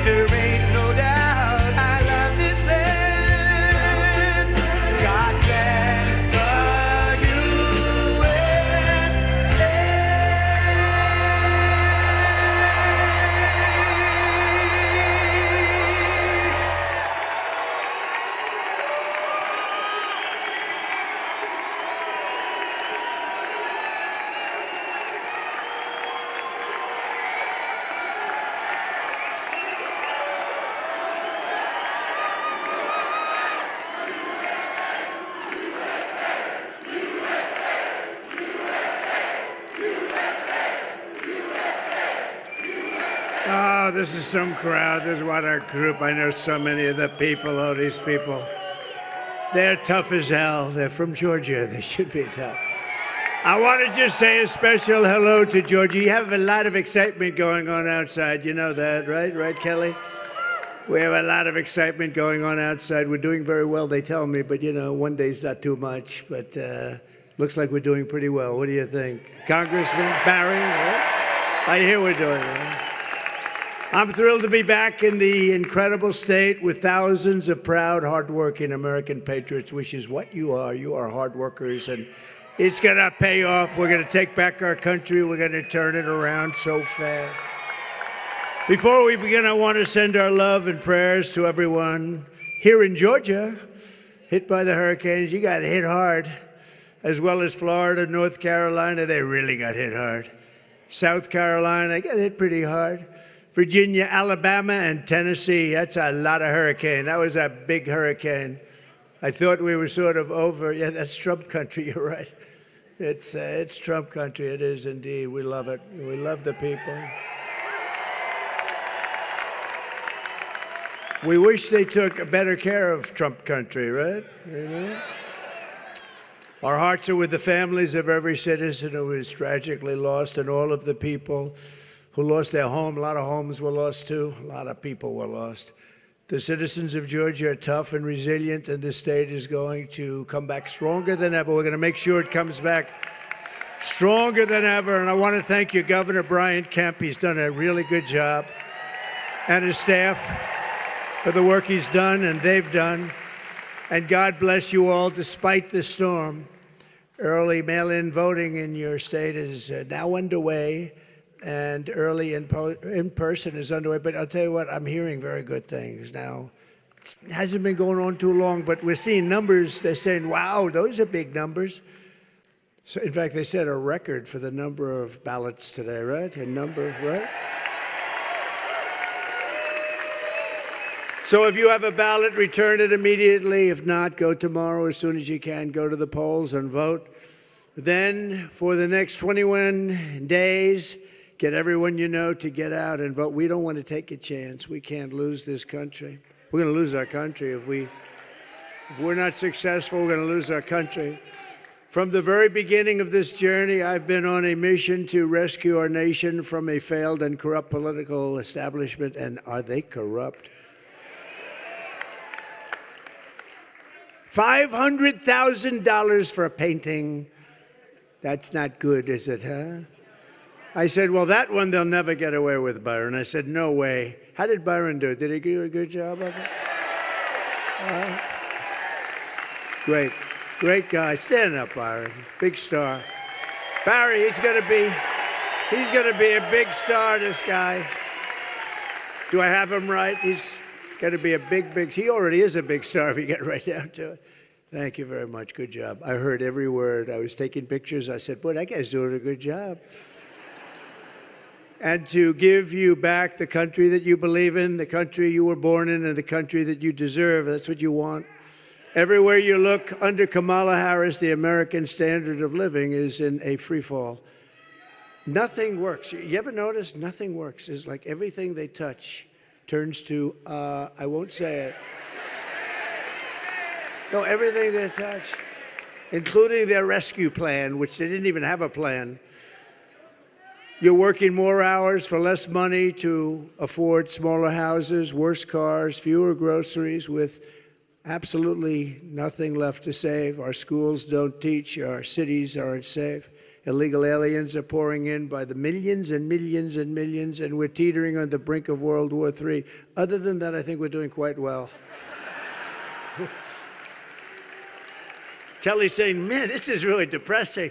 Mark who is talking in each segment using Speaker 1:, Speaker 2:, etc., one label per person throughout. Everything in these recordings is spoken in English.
Speaker 1: There ain't no doubt I love this land. God bless the
Speaker 2: Oh, this is some crowd. This is what our group. I know so many of the people. Oh, these people. They're tough as hell. They're from Georgia. They should be tough. I want to just say a special hello to Georgia. You have a lot of excitement going on outside. You know that, right? Right, Kelly? We have a lot of excitement going on outside. We're doing very well, they tell me, but, you know, one day's not too much. But looks like we're doing pretty well. What do you think? Congressman Barry? Right? I hear we're doing well. I'm thrilled to be back in the incredible state with thousands of proud, hardworking American patriots, which is what you are. You are hard workers, and it's going to pay off. We're going to take back our country. We're going to turn it around so fast. Before we begin, I want to send our love and prayers to everyone here in Georgia, hit by the hurricanes. You got hit hard, as well as Florida, North Carolina. They really got hit hard. South Carolina got hit pretty hard. Virginia, Alabama, and Tennessee. That's a lot of hurricane. That was a big hurricane. I thought we were sort of over. Yeah, that's Trump country. You're right. It's Trump country. It is indeed. We love it. We love the people. We wish they took better care of Trump country, right? You know? Our hearts are with the families of every citizen who was tragically lost and all of the people who lost their home. A lot of homes were lost, too. A lot of people were lost. The citizens of Georgia are tough and resilient, and this state is going to come back stronger than ever. We're going to make sure it comes back stronger than ever. And I want to thank you, Governor Brian Kemp. He's done a really good job, and his staff for the work he's done and they've done. And God bless you all despite the storm. Early mail-in voting in your state is now underway. And early in-person is underway. But I'll tell you what, I'm hearing very good things now. It hasn't been going on too long, but we're seeing numbers. They're saying, wow, those are big numbers. So, in fact, they set a record for the number of ballots today, right? A number, right? So if you have a ballot, return it immediately. If not, go tomorrow as soon as you can. Go to the polls and vote. Then, for the next 21 days, get everyone you know to get out and vote. We don't want to take a chance. We can't lose this country. We're going to lose our country. If we're not successful, we're going to lose our country. From the very beginning of this journey, I've been on a mission to rescue our nation from a failed and corrupt political establishment. And are they corrupt? $500,000 for a painting. That's not good, is it, huh? I said, well, that one they'll never get away with, Byron. I said, no way. How did Byron do? Did he do a good job of it? Great guy. Stand up, Byron. Big star. Barry, he's gonna be a big star, this guy. Do I have him right? He's gonna be a big, he already is a big star if you get right down to it. Thank you very much. Good job. I heard every word. I was taking pictures. I said, boy, that guy's doing a good job. And to give you back the country that you believe in, the country you were born in, and the country that you deserve. That's what you want. Everywhere you look, under Kamala Harris, the American standard of living is in a free fall. Nothing works. You ever notice? Nothing works. It's like everything they touch turns to, I won't say it. No, everything they touch, including their rescue plan, which they didn't even have a plan. You're working more hours for less money to afford smaller houses, worse cars, fewer groceries, with absolutely nothing left to save. Our schools don't teach. Our cities aren't safe. Illegal aliens are pouring in by the millions and millions and millions, and we're teetering on the brink of World War III. Other than that, I think we're doing quite well. Kelly's saying, man, this is really depressing.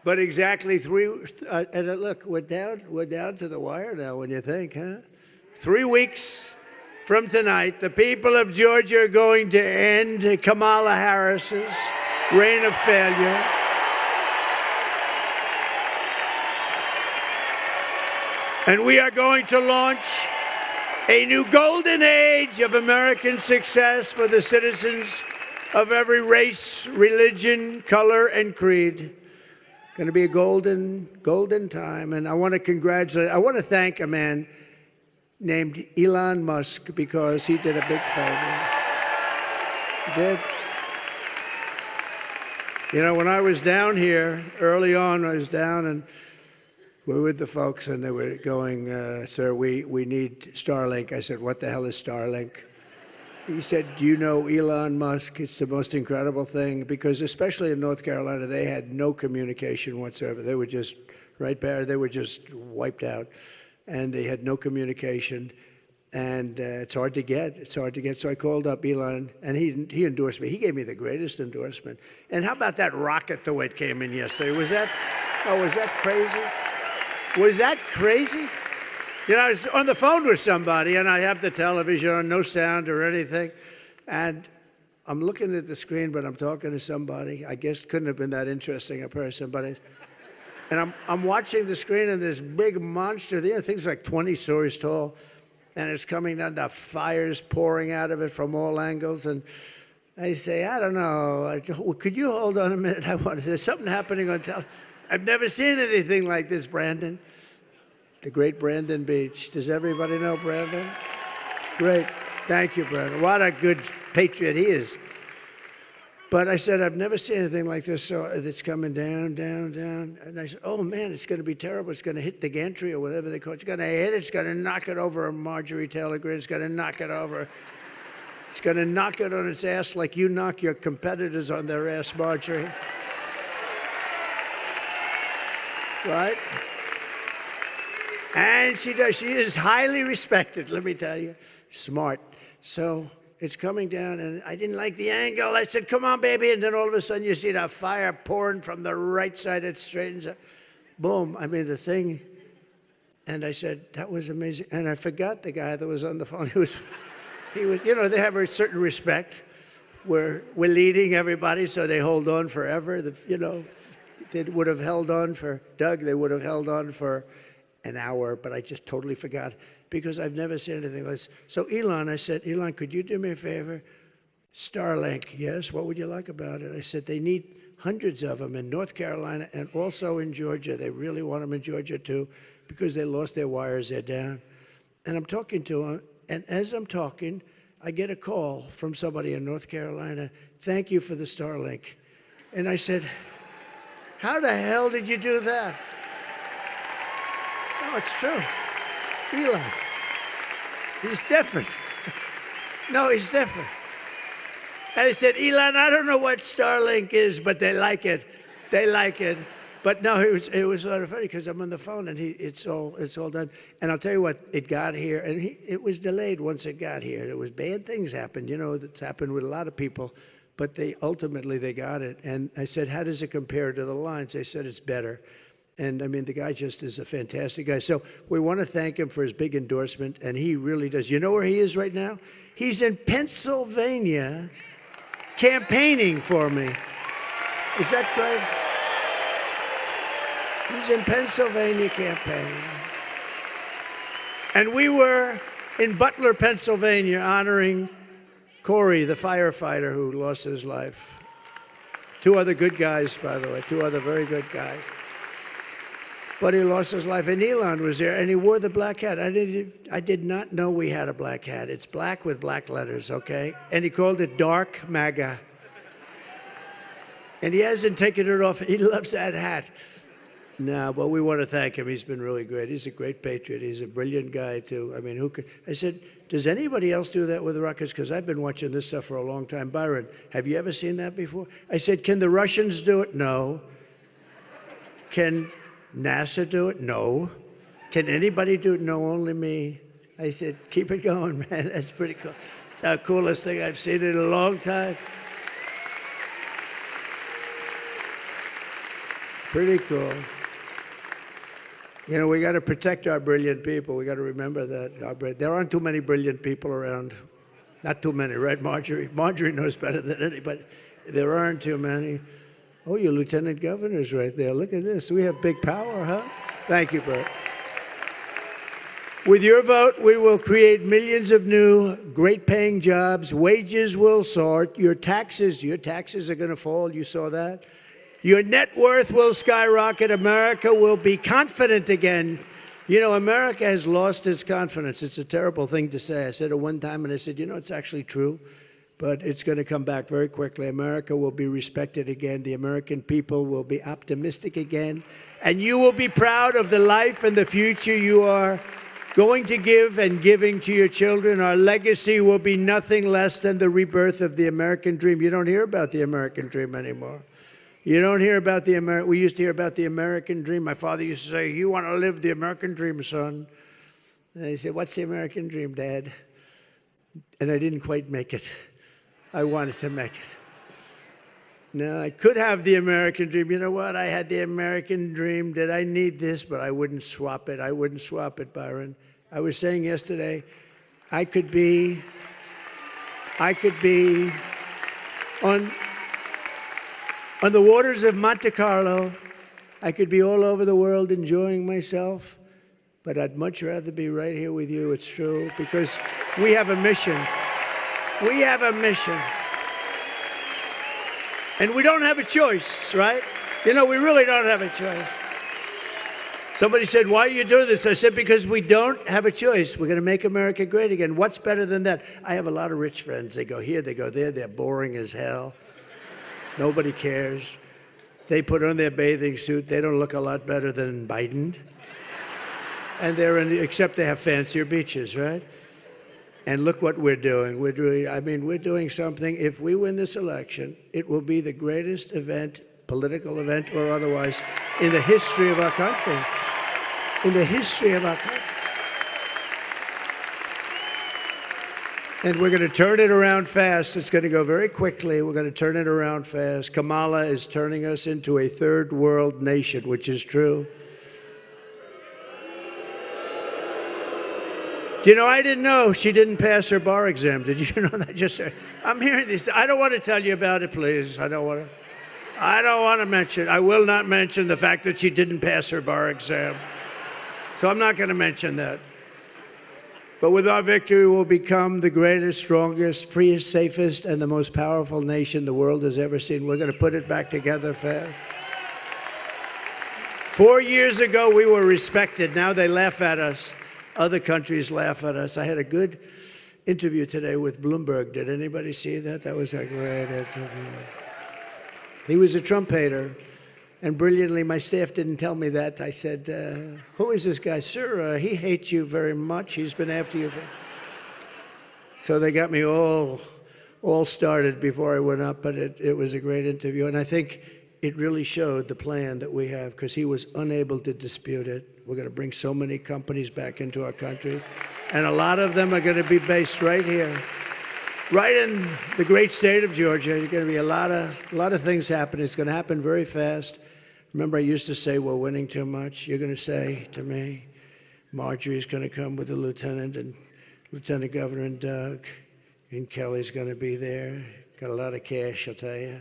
Speaker 2: But exactly and look, we're down to the wire now when you think, huh? 3 weeks from tonight, the people of Georgia are going to end Kamala Harris's reign of failure. And we are going to launch a new golden age of American success for the citizens of every race, religion, color, and creed. Going to be a golden time. And I want to thank a man named Elon Musk because he did a big favor. He did. You know, when I was down here, early on, I was down and we were with the folks and they were going, sir, we need Starlink. I said, what the hell is Starlink? He said, do you know Elon Musk? It's the most incredible thing because especially in North Carolina, they had no communication whatsoever. They were just, right, Barry? They were just wiped out and they had no communication and it's hard to get. It's hard to get. So I called up Elon and he endorsed me. He gave me the greatest endorsement. And how about that rocket the way it came in yesterday? Was that crazy? Was that crazy? You know, I was on the phone with somebody, and I have the television on, no sound or anything, and I'm looking at the screen, but I'm talking to somebody. I guess couldn't have been that interesting a person, and I'm watching the screen, and this big monster, the thing's like 20 stories tall, and it's coming down, the fire's pouring out of it from all angles, and I say, I don't know, could you hold on a minute? There's something happening on television. I've never seen anything like this, Brandon. The great Brandon Beach. Does everybody know Brandon? Great. Thank you, Brandon. What a good patriot he is. But I said, I've never seen anything like this. So it's coming down, down, down. And I said, oh, man, it's going to be terrible. It's going to hit the gantry or whatever they call it. It's going to hit it. It's going to knock it over on Marjorie Taylor Greene. It's going to knock it over. It's going to knock it on its ass like you knock your competitors on their ass, Marjorie. Right? And she does. She is highly respected, let me tell you. Smart. So it's coming down, and I didn't like the angle. I said, come on, baby. And then all of a sudden, you see that fire pouring from the right side. It straightens up. Boom. I mean, the thing. And I said, that was amazing. And I forgot the guy that was on the phone. He was, you know, they have a certain respect. We're leading everybody, so they hold on forever. You know, they would have held on for Doug. They would have held on for an hour, but I just totally forgot because I've never seen anything like this. So Elon, I said, Elon, could you do me a favor? Starlink, yes, what would you like about it? I said, they need hundreds of them in North Carolina and also in Georgia. They really want them in Georgia too because they lost their wires, they're down. And I'm talking to them, and as I'm talking, I get a call from somebody in North Carolina, thank you for the Starlink. And I said, how the hell did you do that? No, it's true. Elon. He's different. No, he's different. And I said, Elon, I don't know what Starlink is, but they like it. They like it. But no, it was sort of funny because I'm on the phone and it's all done. And I'll tell you what, it got here, and it was delayed once it got here. It was bad things happened, you know, that's happened with a lot of people. But ultimately they got it. And I said, how does it compare to the lines? They said it's better. And I mean, the guy just is a fantastic guy. So we want to thank him for his big endorsement, and he really does. You know where he is right now? He's in Pennsylvania campaigning for me. Is that great? He's in Pennsylvania campaigning. And we were in Butler, Pennsylvania, honoring Corey, the firefighter who lost his life. 2 other good guys, by the way, 2 other very good guys. But he lost his life, and Elon was there, and he wore the black hat. I did not know we had a black hat. It's black with black letters, okay? And he called it Dark MAGA. And he hasn't taken it off. He loves that hat. No, but we want to thank him. He's been really great. He's a great patriot. He's a brilliant guy, too. I mean, who could? I said, does anybody else do that with rockets? Because I've been watching this stuff for a long time. Byron, have you ever seen that before? I said, can the Russians do it? No. Can NASA do it? No. Can anybody do it? No, only me. I said, keep it going, man. That's pretty cool. It's the coolest thing I've seen in a long time. Pretty cool. You know, we got to protect our brilliant people. We got to remember that. There aren't too many brilliant people around. Not too many, right, Marjorie? Marjorie knows better than anybody. There aren't too many. Oh, your lieutenant governor's right there. Look at this. We have big power, huh? Thank you, Bert. With your vote, we will create millions of new, great-paying jobs. Wages will soar. Your taxes are going to fall. You saw that. Your net worth will skyrocket. America will be confident again. You know, America has lost its confidence. It's a terrible thing to say. I said it one time, and I said, you know, it's actually true, but it's going to come back very quickly. America will be respected again. The American people will be optimistic again, and you will be proud of the life and the future you are going to give and giving to your children. Our legacy will be nothing less than the rebirth of the American dream. You don't hear about the American dream anymore. You don't hear about the American. We used to hear about the American dream. My father used to say, you want to live the American dream, son. And I said, what's the American dream, Dad? And I didn't quite make it. I wanted to make it. No, I could have the American dream. You know what? I had the American dream. Did I need this? But I wouldn't swap it. I wouldn't swap it, Byron. I was saying yesterday, I could be on the waters of Monte Carlo. I could be all over the world enjoying myself, but I'd much rather be right here with you. It's true, because we have a mission. We have a mission. And we don't have a choice, right? You know, we really don't have a choice. Somebody said, why are you doing this? I said, because we don't have a choice. We're going to make America great again. What's better than that? I have a lot of rich friends. They go here, they go there. They're boring as hell. Nobody cares. They put on their bathing suit. They don't look a lot better than Biden. And except they have fancier beaches, right? And look what we're doing. We're doing something. If we win this election, it will be the greatest event, political event or otherwise, in the history of our country. In the history of our country. And we're going to turn it around fast. It's going to go very quickly. We're going to turn it around fast. Kamala is turning us into a third world nation, which is true. Do you know, I didn't know she didn't pass her bar exam. Did you know that? I'm hearing this. I don't want to tell you about it, please. I don't want to mention. I will not mention the fact that she didn't pass her bar exam. So I'm not going to mention that. But with our victory, we'll become the greatest, strongest, freest, safest, and the most powerful nation the world has ever seen. We're going to put it back together fast. 4 years ago, we were respected. Now they laugh at us. Other countries laugh at us. I had a good interview today with Bloomberg. Did anybody see that? That was a great interview. He was a Trump hater. And brilliantly, my staff didn't tell me that. I said, who is this guy? Sir, he hates you very much. He's been after you. So they got me all started before I went up, but it was a great interview. And I think it really showed the plan that we have, because he was unable to dispute it. We're going to bring so many companies back into our country, and a lot of them are going to be based right here, right in the great state of Georgia. There's going to be a lot of things happening. It's going to happen very fast. Remember, I used to say we're winning too much. You're going to say to me, Marjorie's going to come with the lieutenant and Lieutenant Governor and Doug, and Kelly's going to be there. Got a lot of cash, I'll tell you.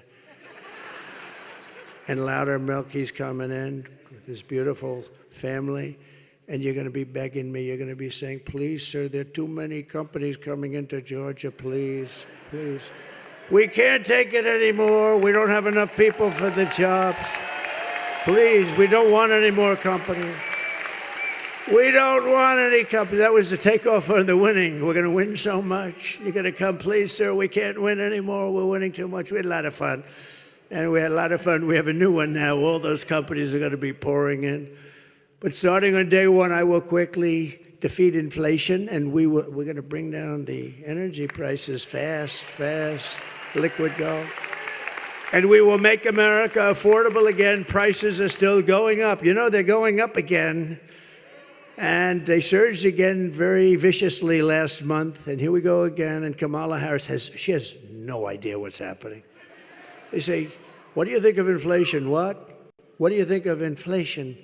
Speaker 2: And Louder Milky's coming in with his beautiful family. And you're going to be begging me. You're going to be saying, please, sir, there are too many companies coming into Georgia. Please, please. We can't take it anymore. We don't have enough people for the jobs. Please, we don't want any more companies. We don't want any companies. That was the takeoff on the winning. We're going to win so much. You're going to come, please, sir, we can't win anymore. We're winning too much. We had a lot of fun. And we had a lot of fun. We have a new one now. All those companies are going to be pouring in. But starting on day one, I will quickly defeat inflation, and we're going to bring down the energy prices fast, liquid gold. And we will make America affordable again. Prices are still going up. You know, they're going up again. And they surged again very viciously last month. And here we go again. And Kamala Harris has no idea what's happening. They say, what do you think of inflation? What? What do you think of inflation?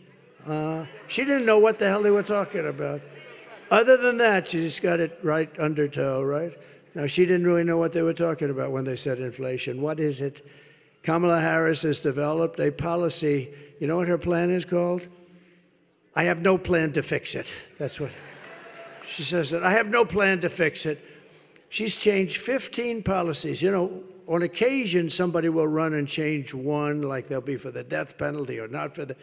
Speaker 2: She didn't know what the hell they were talking about. Other than that, she just got it right under toe, right? Now, she didn't really know what they were talking about when they said inflation. What is it? Kamala Harris has developed a policy. You know what her plan is called? I have no plan to fix it. That's what she says. That I have no plan to fix it. She's changed 15 policies. You know, on occasion, somebody will run and change one, like they'll be for the death penalty or not for the.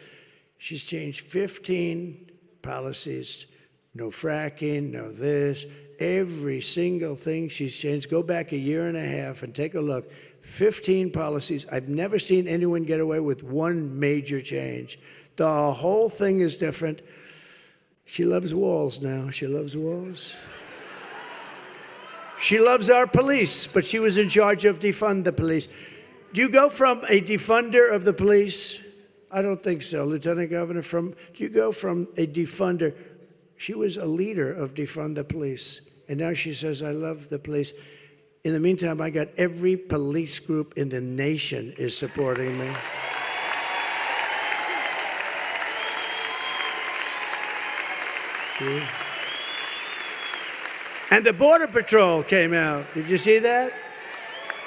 Speaker 2: She's changed 15 policies. No fracking, no this. Every single thing she's changed. Go back a year and a half and take a look. 15 policies. I've never seen anyone get away with one major change. The whole thing is different. She loves walls now. She loves walls. She loves our police, but she was in charge of defund the police. Do you go from a defunder of the police? I don't think so, Lieutenant Governor. Do you go from a defunder? She was a leader of defund the police, and now she says, I love the police. In the meantime, I got every police group in the nation is supporting me. And the Border Patrol came out. Did you see that?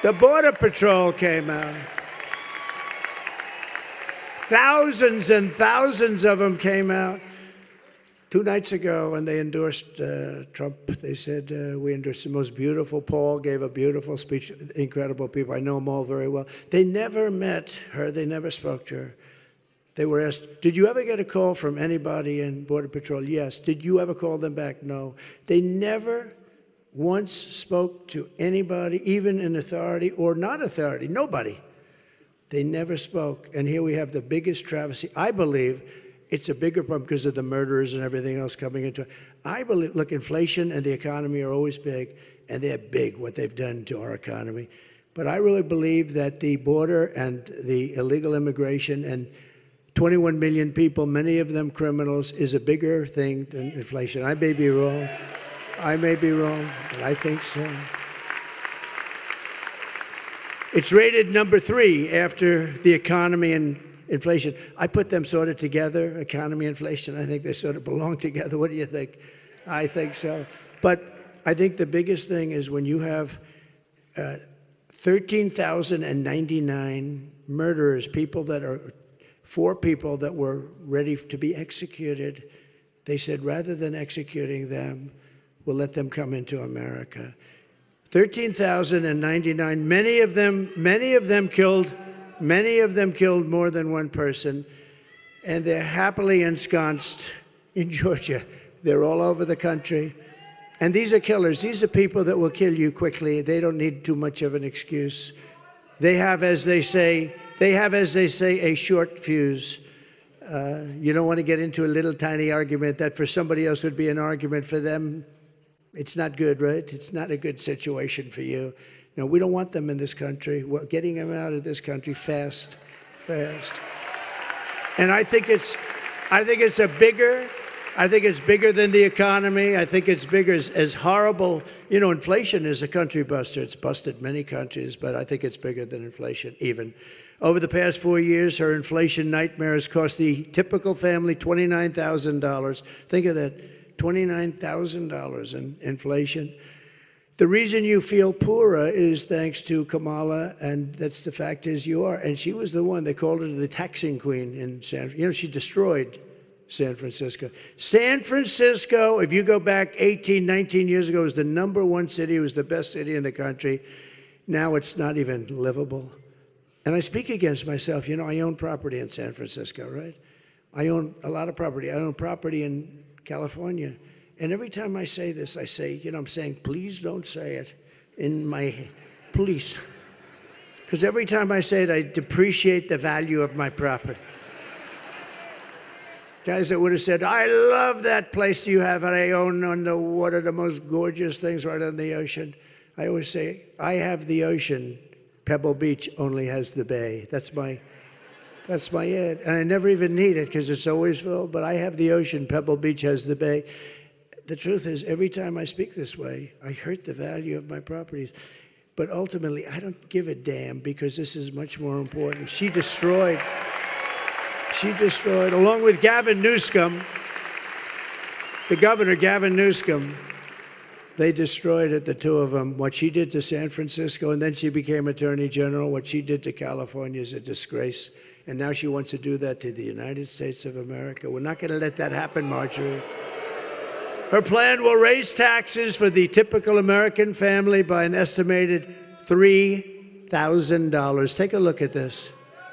Speaker 2: The Border Patrol came out. Thousands and thousands of them came out. 2 nights ago, when they endorsed Trump, they said, we endorsed the most beautiful. Paul gave a beautiful speech. Incredible people. I know them all very well. They never met her. They never spoke to her. They were asked, did you ever get a call from anybody in Border Patrol? Yes. Did you ever call them back? No. They never once spoke to anybody, even in authority or not authority. Nobody. They never spoke. And here we have the biggest travesty. I believe it's a bigger problem because of the murders and everything else coming into it. I believe, look, inflation and the economy are always big, and they're big, what they've done to our economy. But I really believe that the border and the illegal immigration and 21 million people, many of them criminals, is a bigger thing than inflation. I may be wrong. I may be wrong, but I think so. It's rated number 3 after the economy and inflation. I put them sort of together, economy, inflation. I think they sort of belong together. What do you think? I think so. But I think the biggest thing is when you have 13,099 murderers, people that are 4 people that were ready to be executed. They said, rather than executing them, we'll let them come into America. 13,099, many of them killed more than one person, and they're happily ensconced in Georgia. They're all over the country. And these are killers. These are people that will kill you quickly. They don't need too much of an excuse. They have, as they say, a short fuse. You don't want to get into a little tiny argument that for somebody else would be an argument. For them, it's not good, right? It's not a good situation for you. No, we don't want them in this country. We're getting them out of this country fast. And I think it's bigger than the economy. I think it's bigger as horrible. You know, inflation is a country buster. It's busted many countries, but I think it's bigger than inflation even. Over the past 4 years, her inflation nightmare has cost the typical family $29,000. Think of that, $29,000 in inflation. The reason you feel poorer is thanks to Kamala, and that's the fact is you are. And she was the one, they called her the taxing queen in San Francisco. You know, she destroyed San Francisco. San Francisco, if you go back 18, 19 years ago, was the #1 city. It was the best city in the country. Now it's not even livable. And I speak against myself. You know, I own property in San Francisco, right? I own a lot of property. I own property in California. And every time I say this, I say, you know, I'm saying, please don't say it in my, please. Because every time I say it, I depreciate the value of my property. Guys that would have said, I love that place you have and I own on the water, the most gorgeous things right on the ocean. I always say, I have the ocean. Pebble Beach only has the bay. That's my it. And I never even need it because it's always full, but I have the ocean. Pebble Beach has the bay. The truth is, every time I speak this way, I hurt the value of my properties. But ultimately, I don't give a damn because this is much more important. She destroyed, along with Gavin Newsom, the governor, Gavin Newsom, they destroyed it, the two of them. What she did to San Francisco, and then she became Attorney General. What she did to California is a disgrace. And now she wants to do that to the United States of America. We're not going to let that happen, Marjorie. Her plan will raise taxes for the typical American family by an estimated $3,000. Take a look at this.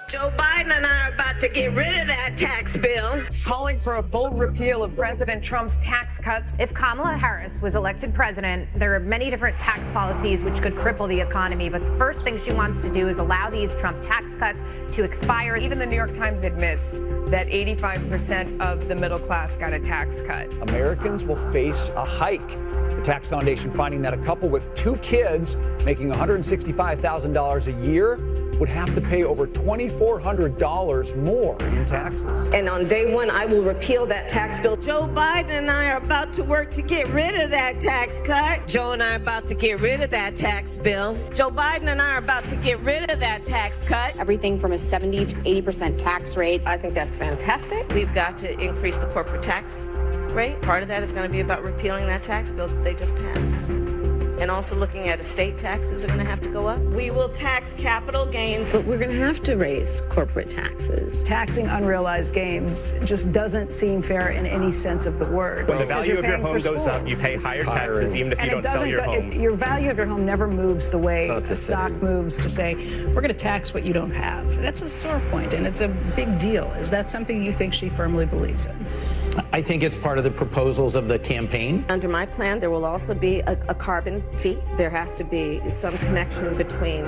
Speaker 3: Joe Biden and I are about to get rid of that tax bill.
Speaker 4: Calling for a full repeal of President Trump's tax cuts.
Speaker 5: If Kamala Harris was elected president, there are many different tax policies which could cripple the economy. But the first thing she wants to do is allow these Trump tax cuts to expire.
Speaker 4: Even the New York Times admits that 85% of the middle class got a tax cut.
Speaker 6: Americans will face a hike. The Tax Foundation finding that a couple with 2 kids making $165,000 a year would have to pay over $2,400 more in taxes.
Speaker 3: And on day one, I will repeal that tax bill. Joe Biden and I are about to work to get rid of that tax cut. Joe and I are about to get rid of that tax bill. Joe Biden and I are about to get rid of that tax cut.
Speaker 7: Everything from a 70 to 80% tax rate.
Speaker 3: I think that's fantastic. We've got to increase the corporate tax rate. Part of that is going to be about repealing that tax bill that they just passed. And also looking at estate taxes are going to have to go up. We will tax capital gains, but we're going to have to raise corporate taxes.
Speaker 8: Taxing unrealized gains just doesn't seem fair in any sense of the word.
Speaker 9: When the value of your home goes up, you pay higher taxes even if you don't sell your home.
Speaker 8: Your value of your home never moves the way the stock moves to say, we're going to tax what you don't have. That's a sore point, and it's a big deal. Is that something you think she firmly believes in?
Speaker 10: I think it's part of the proposals of the campaign.
Speaker 3: Under my plan, there will also be a carbon fee. There has to be some connection between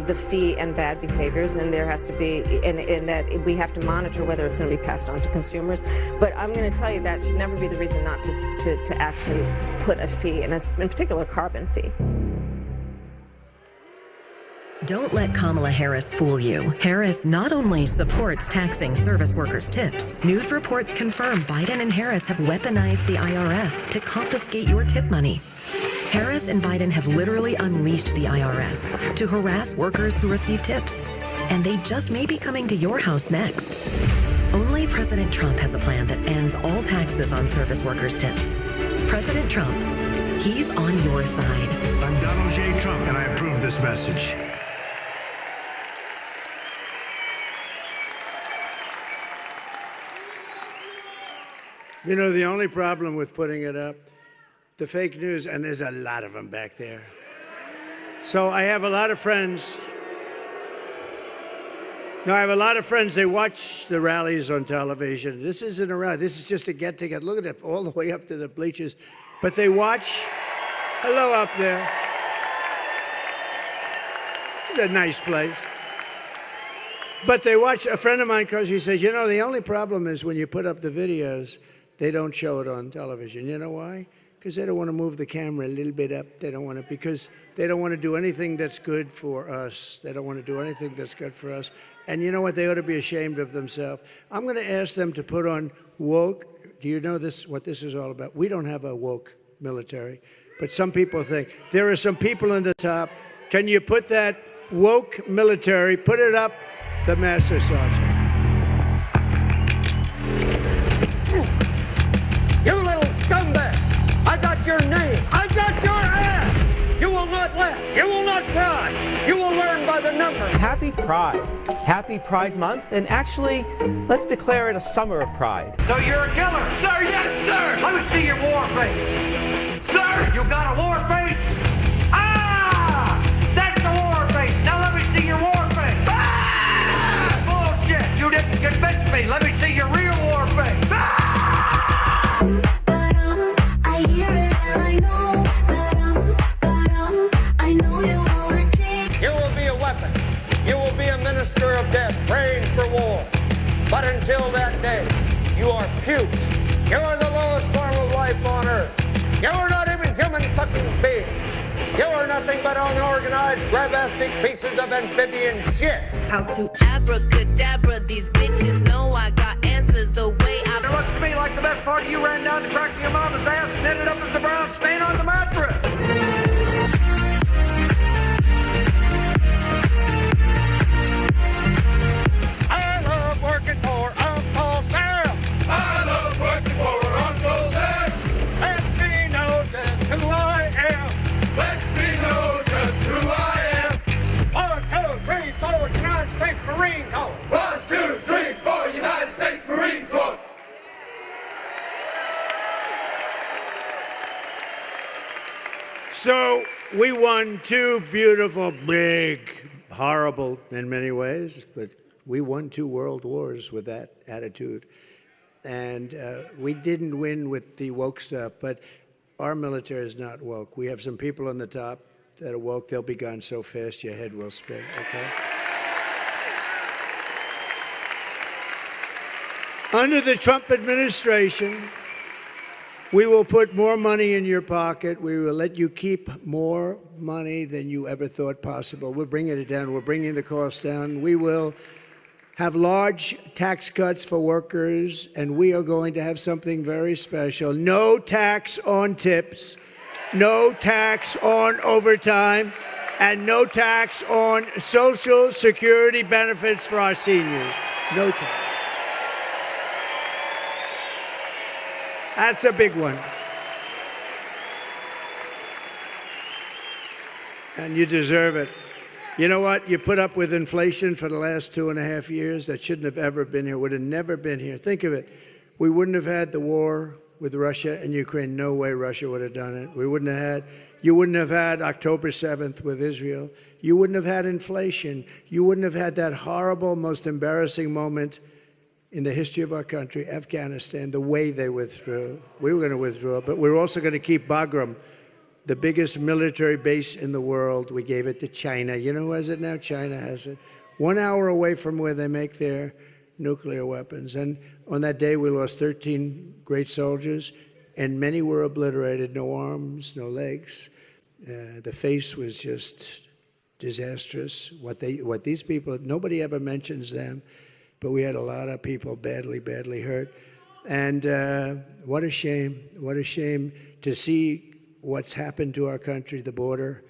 Speaker 3: the fee and bad behaviors, and there has to be, in that we have to monitor whether it's going to be passed on to consumers. But I'm going to tell you that should never be the reason not to actually put a fee, and in particular, a carbon fee.
Speaker 11: Don't let Kamala Harris fool you. Harris not only supports taxing service workers' tips, news reports confirm Biden and Harris have weaponized the IRS to confiscate your tip money. Harris and Biden have literally unleashed the IRS to harass workers who receive tips. And they just may be coming to your house next. Only President Trump has a plan that ends all taxes on service workers' tips. President Trump, he's on your side.
Speaker 12: I'm Donald J. Trump, and I approve this message.
Speaker 2: You know, the only problem with putting it up, the fake news, and there's a lot of them back there. So I have a lot of friends. No, I have a lot of friends, they watch the rallies on television. This isn't a rally, this is just a get-together. Look at it, all the way up to the bleachers. But they watch, hello up there. It's a nice place. But they watch, a friend of mine comes, he says, you know, the only problem is when you put up the videos, they don't show it on television. You know why? Because they don't want to move the camera a little bit up. They don't want to, because they don't want to do anything that's good for us. They don't want to do anything that's good for us. And you know what? They ought to be ashamed of themselves. I'm going to ask them to put on woke. Do you know this? What this is all about? We don't have a woke military, but some people think there are some people in the top. Can you put that woke military? Put it up, the Master Sergeant.
Speaker 13: You little scumbag! I got your name! I got your ass! You will not laugh! You will not cry! You will learn by the numbers!
Speaker 14: Happy Pride. Happy Pride Month, and actually, let's declare it a summer of pride.
Speaker 13: So you're a killer? Sir, yes, sir! Let me see your war face! Sir, you got a war face? Ah! That's a war face! Now let me see your war face! Ah! Bullshit! You didn't convince me! Let me see your real war face! Ah! You will be a weapon. nothing but unorganized, grabastic pieces of amphibian shit.
Speaker 15: How to abracadabra, these bitches know I got answers the way I...
Speaker 13: It looks to me like the best part of you ran down the crack of your mama's ass and ended up as a brown stain on the mattress.
Speaker 16: I love working for Uncle Sam.
Speaker 1: I love working for Uncle Sam.
Speaker 16: Lets me know just who I am.
Speaker 1: Lets me know just who I am.
Speaker 16: 1, 2, 3, 4, United States Marine Corps.
Speaker 1: 1, 2, 3, 4, United States Marine Corps.
Speaker 2: So we won 2 beautiful, big, horrible in many ways, but we won 2 world wars with that attitude. And we didn't win with the woke stuff, but our military is not woke. We have some people on the top that are woke. They'll be gone so fast your head will spin, okay? Under the Trump administration, we will put more money in your pocket. We will let you keep more money than you ever thought possible. We're bringing it down. We're bringing the cost down. We will have large tax cuts for workers, and we are going to have something very special. No tax on tips, no tax on overtime, and no tax on Social Security benefits for our seniors. No tax. That's a big one. And you deserve it. You know what? You put up with inflation for the last 2.5 years that shouldn't have ever been here, would have never been here. Think of it. We wouldn't have had the war with Russia and Ukraine. No way Russia would have done it. You wouldn't have had October 7th with Israel. You wouldn't have had inflation. You wouldn't have had that horrible, most embarrassing moment in the history of our country, Afghanistan, the way they withdrew. We were going to withdraw, but we were also going to keep Bagram, the biggest military base in the world. We gave it to China. You know who has it now? China has it. 1 hour away from where they make their nuclear weapons. And on that day, we lost 13 great soldiers, and many were obliterated. No arms, no legs. The face was just disastrous. What these people, nobody ever mentions them. But we had a lot of people badly, badly hurt. And what a shame to see what's happened to our country, the border,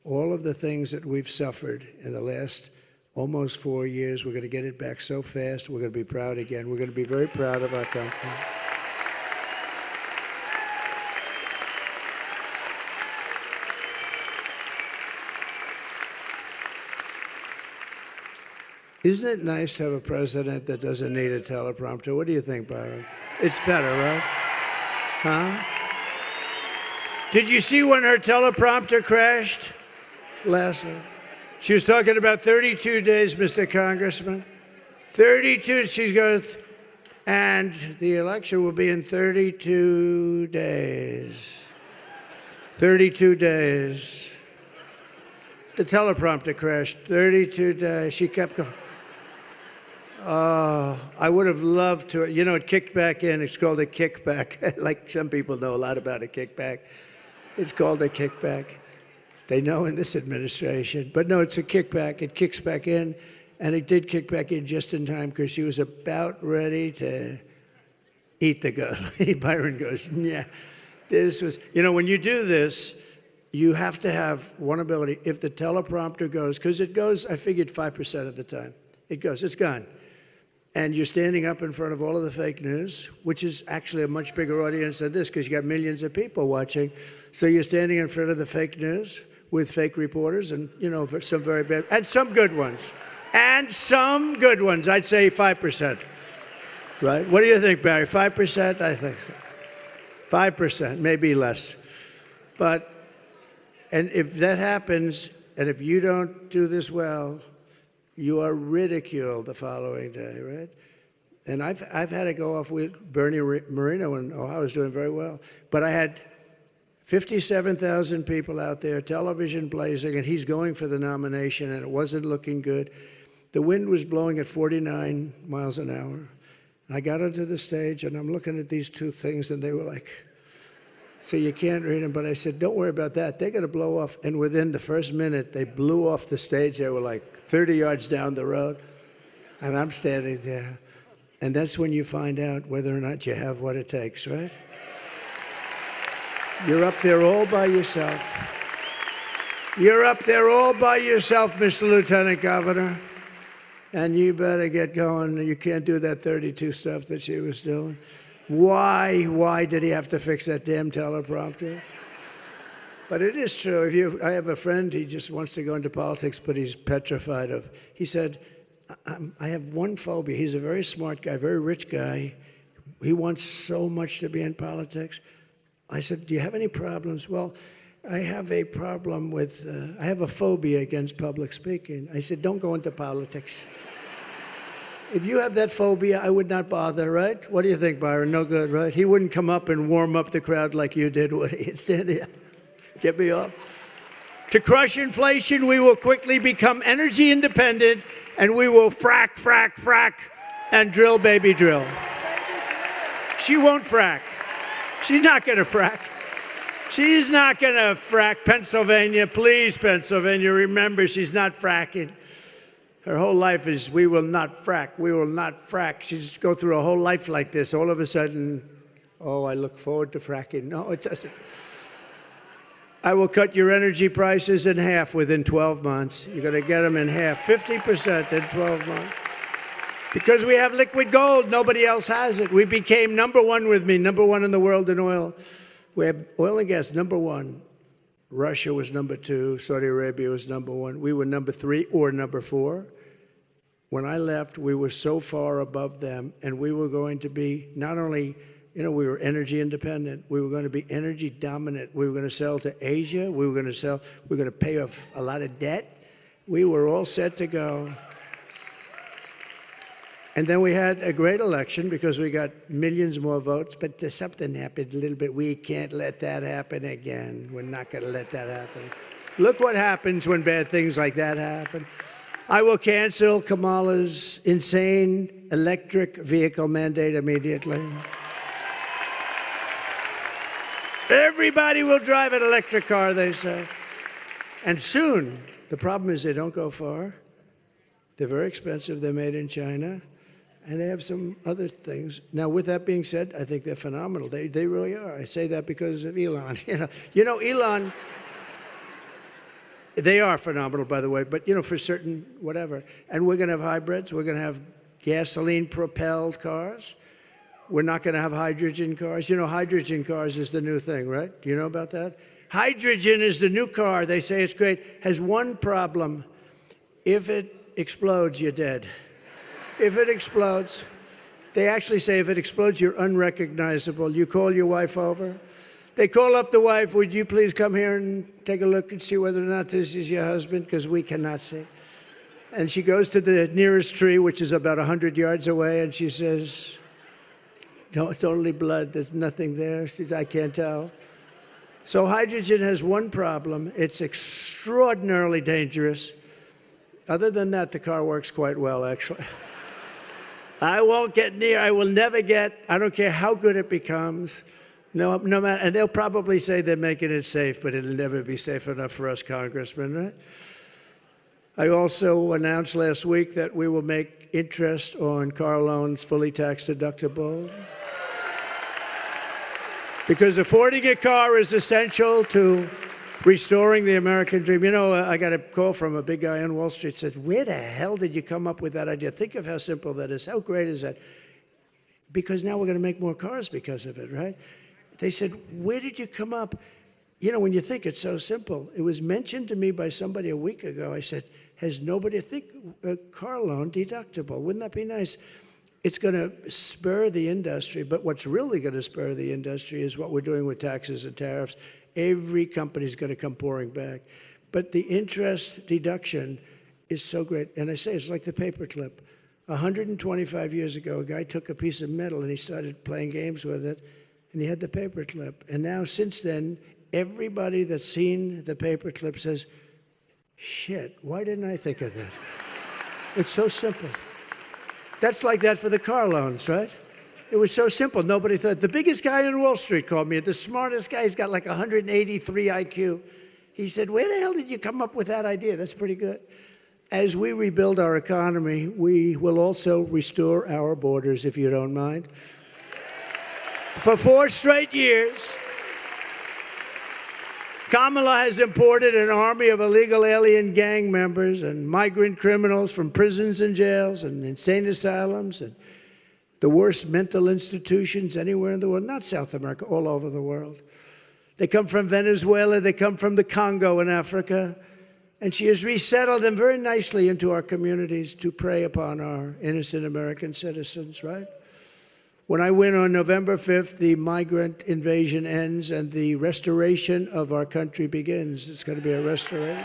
Speaker 2: all of the things that we've suffered in the last almost 4 years. We're going to get it back so fast. We're going to be proud again. We're going to be very proud of our country. Isn't it nice to have a president that doesn't need a teleprompter? What do you think, Byron? It's better, right? Huh? Did you see when her teleprompter crashed last week? She was talking about 32 days, Mr. Congressman. 32, she goes, and the election will be in 32 days. 32 days. The teleprompter crashed. 32 days. She kept going. Oh, I would have loved to. You know, it kicked back in. It's called a kickback. Like some people know a lot about a kickback. It's called a kickback. They know in this administration. But no, it's a kickback. It kicks back in. And it did kick back in just in time because she was about ready to eat the goat. Byron goes, yeah. This was, you know, when you do this, you have to have one ability. If the teleprompter goes, because it goes, I figured 5% of the time. It goes, it's gone. And you're standing up in front of all of the fake news, which is actually a much bigger audience than this because you got millions of people watching. So you're standing in front of the fake news with fake reporters and, you know, some very bad, and some good ones. And some good ones, I'd say 5%. Right? What do you think, Barry? 5%? I think so. 5%, maybe less. But, and if that happens, and if you don't do this well, you are ridiculed the following day, right? And I've had to go off with Bernie Moreno in Ohio was doing very well. But I had 57,000 people out there, television blazing, and he's going for the nomination, and it wasn't looking good. The wind was blowing at 49 miles an hour. I got onto the stage, and I'm looking at these two things, and they were like so you can't read them. But I said, don't worry about that. They're going to blow off. And within the first minute, they blew off the stage. They were like 30 yards down the road. And I'm standing there. And that's when you find out whether or not you have what it takes, right? You're up there all by yourself. You're up there all by yourself, Mr. Lieutenant Governor. And you better get going. You can't do that 32 stuff that she was doing. Why did he have to fix that damn teleprompter? But it is true. I have a friend, he just wants to go into politics, but he's petrified of. He said, I have one phobia. He's a very smart guy, very rich guy. He wants so much to be in politics. I said, do you have any problems? Well, I have a problem with, I have a phobia against public speaking. I said, don't go into politics. If you have that phobia, I would not bother, right? What do you think, Byron? No good, right? He wouldn't come up and warm up the crowd like you did, would he? Stand here. Get me off. To crush inflation, we will quickly become energy independent, and we will frack, and drill, baby, drill. She won't frack. She's not going to frack. She's not going to frack. Pennsylvania, please, Pennsylvania, remember, she's not fracking. Her whole life is, we will not frack, we will not frack. She just go through a whole life like this. All of a sudden, oh, I look forward to fracking. No, it doesn't. I will cut your energy prices in half within 12 months. You're going to get them in half, 50% in 12 months. Because we have liquid gold, nobody else has it. We became number one with me, number one in the world in oil. We have oil and gas, number one. Russia was number two. Saudi Arabia was number one. We were number three or number four. When I left, we were so far above them, and we were going to be not only, we were energy independent. We were going to be energy dominant. We were going to sell to Asia. We were going to pay off a lot of debt. We were all set to go. And then we had a great election because we got millions more votes, but something happened a little bit. We can't let that happen again. We're not going to let that happen. Look what happens when bad things like that happen. I will cancel Kamala's insane electric vehicle mandate immediately. Everybody will drive an electric car, they say. And soon, the problem is they don't go far. They're very expensive. They're made in China. And they have some other things. Now, with that being said, I think they're phenomenal. They really are. I say that because of Elon. Elon, they are phenomenal, by the way, but, for certain whatever. And we're going to have hybrids. We're going to have gasoline-propelled cars. We're not going to have hydrogen cars. Hydrogen cars is the new thing, right? Do you know about that? Hydrogen is the new car. They say it's great. Has one problem. If it explodes, you're dead. If it explodes, they actually say if it explodes, you're unrecognizable. You call your wife over. They call up the wife, would you please come here and take a look and see whether or not this is your husband, because we cannot see. And she goes to the nearest tree, which is about 100 yards away, and she says, no, it's only blood. There's nothing there. She says, I can't tell. So hydrogen has one problem. It's extraordinarily dangerous. Other than that, the car works quite well, actually. I won't get near. I will never get. I don't care how good it becomes. No matter. And they'll probably say they're making it safe, but it'll never be safe enough for us congressmen, right? I also announced last week that we will make interest on car loans fully tax deductible. Because affording a car is essential to restoring the American dream. I got a call from a big guy on Wall Street, said, where the hell did you come up with that idea? Think of how simple that is. How great is that? Because now we're going to make more cars because of it, right? They said, where did you come up? When you think it's so simple. It was mentioned to me by somebody a week ago. I said, has nobody think a car loan deductible? Wouldn't that be nice? It's going to spur the industry, but what's really going to spur the industry is what we're doing with taxes and tariffs. Every company is going to come pouring back. But the interest deduction is so great. And I say it's like the paperclip. 125 years ago, a guy took a piece of metal and he started playing games with it, and he had the paperclip. And now, since then, everybody that's seen the paperclip says, shit, why didn't I think of that? It's so simple. That's like that for the car loans, right? It was so simple. Nobody thought. The biggest guy on Wall Street called me. The smartest guy. He's got like 183 IQ. He said, where the hell did you come up with that idea? That's pretty good. As we rebuild our economy, we will also restore our borders, if you don't mind. For 4 straight years, Kamala has imported an army of illegal alien gang members and migrant criminals from prisons and jails and insane asylums and the worst mental institutions anywhere in the world, not South America, all over the world. They come from Venezuela, they come from the Congo in Africa, and she has resettled them very nicely into our communities to prey upon our innocent American citizens, right? When I win on November 5th, the migrant invasion ends and the restoration of our country begins. It's going to be a restoration.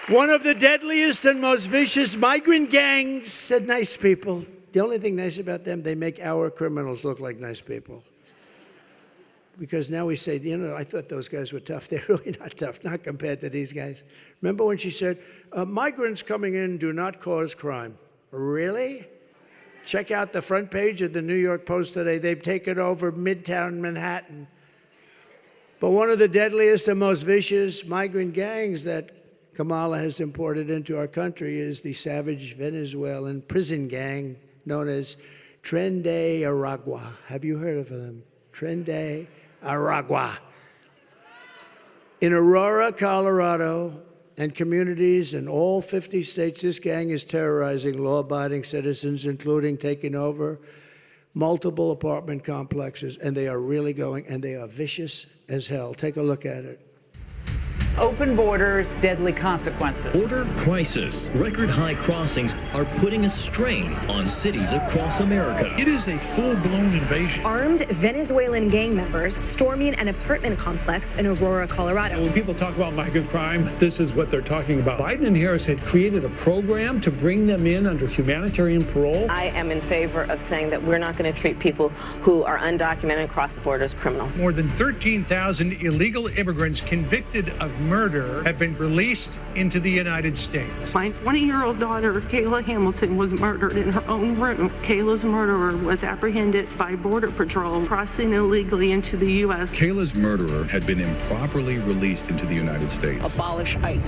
Speaker 2: One of the deadliest and most vicious migrant gangs said nice people. The only thing nice about them, they make our criminals look like nice people. Because now we say, you know, I thought those guys were tough. They're really not tough, not compared to these guys. Remember when she said, migrants coming in do not cause crime. Really? Check out the front page of the New York Post today. They've taken over Midtown Manhattan. But one of the deadliest and most vicious migrant gangs that Kamala has imported into our country is the savage Venezuelan prison gang known as Tren de Aragua. Have you heard of them? Tren de Aragua. In Aurora, Colorado, and communities in all 50 states, this gang is terrorizing law-abiding citizens, including taking over multiple apartment complexes, and they are really going, and they are vicious as hell. Take a look at it.
Speaker 17: Open borders, deadly consequences.
Speaker 18: Border crisis. Record high crossings are putting a strain on cities across America.
Speaker 12: It is a full-blown invasion.
Speaker 19: Armed Venezuelan gang members storming an apartment complex in Aurora, Colorado.
Speaker 20: When people talk about migrant crime, this is what they're talking about. Biden and Harris had created a program to bring them in under humanitarian parole.
Speaker 3: I am in favor of saying that we're not going to treat people who are undocumented and cross the border as criminals.
Speaker 12: More than 13,000 illegal immigrants convicted of murder have been released into the United States.
Speaker 21: My 20-year-old daughter, Kayla Hamilton, was murdered in her own room. Kayla's murderer was apprehended by Border Patrol crossing illegally into the U.S.
Speaker 22: Kayla's murderer had been improperly released into the United States.
Speaker 3: Abolish ICE.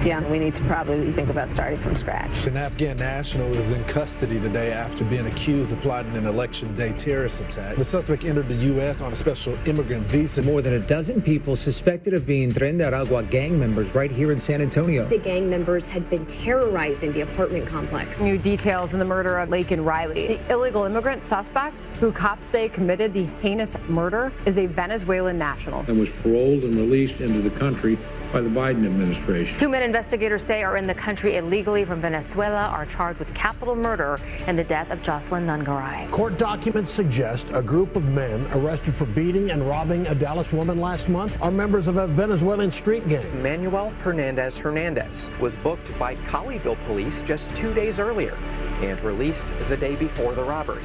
Speaker 3: Yeah, we need to probably think about starting from scratch.
Speaker 23: An Afghan national is in custody today after being accused of plotting an election day terrorist attack. The suspect entered the U.S. on a special immigrant visa.
Speaker 24: More than a dozen people suspected of being Tren de Aragua gang members right here in San Antonio.
Speaker 19: The gang members had been terrorizing the apartment complex.
Speaker 4: New details in the murder of Laken Riley. The illegal immigrant suspect, who cops say committed the heinous murder, is a Venezuelan national.
Speaker 25: And was paroled and released into the country by the Biden administration.
Speaker 5: 2 men investigators say are in the country illegally from Venezuela are charged with capital murder in the death of Jocelyn Nungaray.
Speaker 26: Court documents suggest a group of men arrested for beating and robbing a Dallas woman last month are members of a Venezuelan street gang.
Speaker 27: Manuel Hernandez was booked by Colleyville police just 2 days earlier and released the day before the robbery.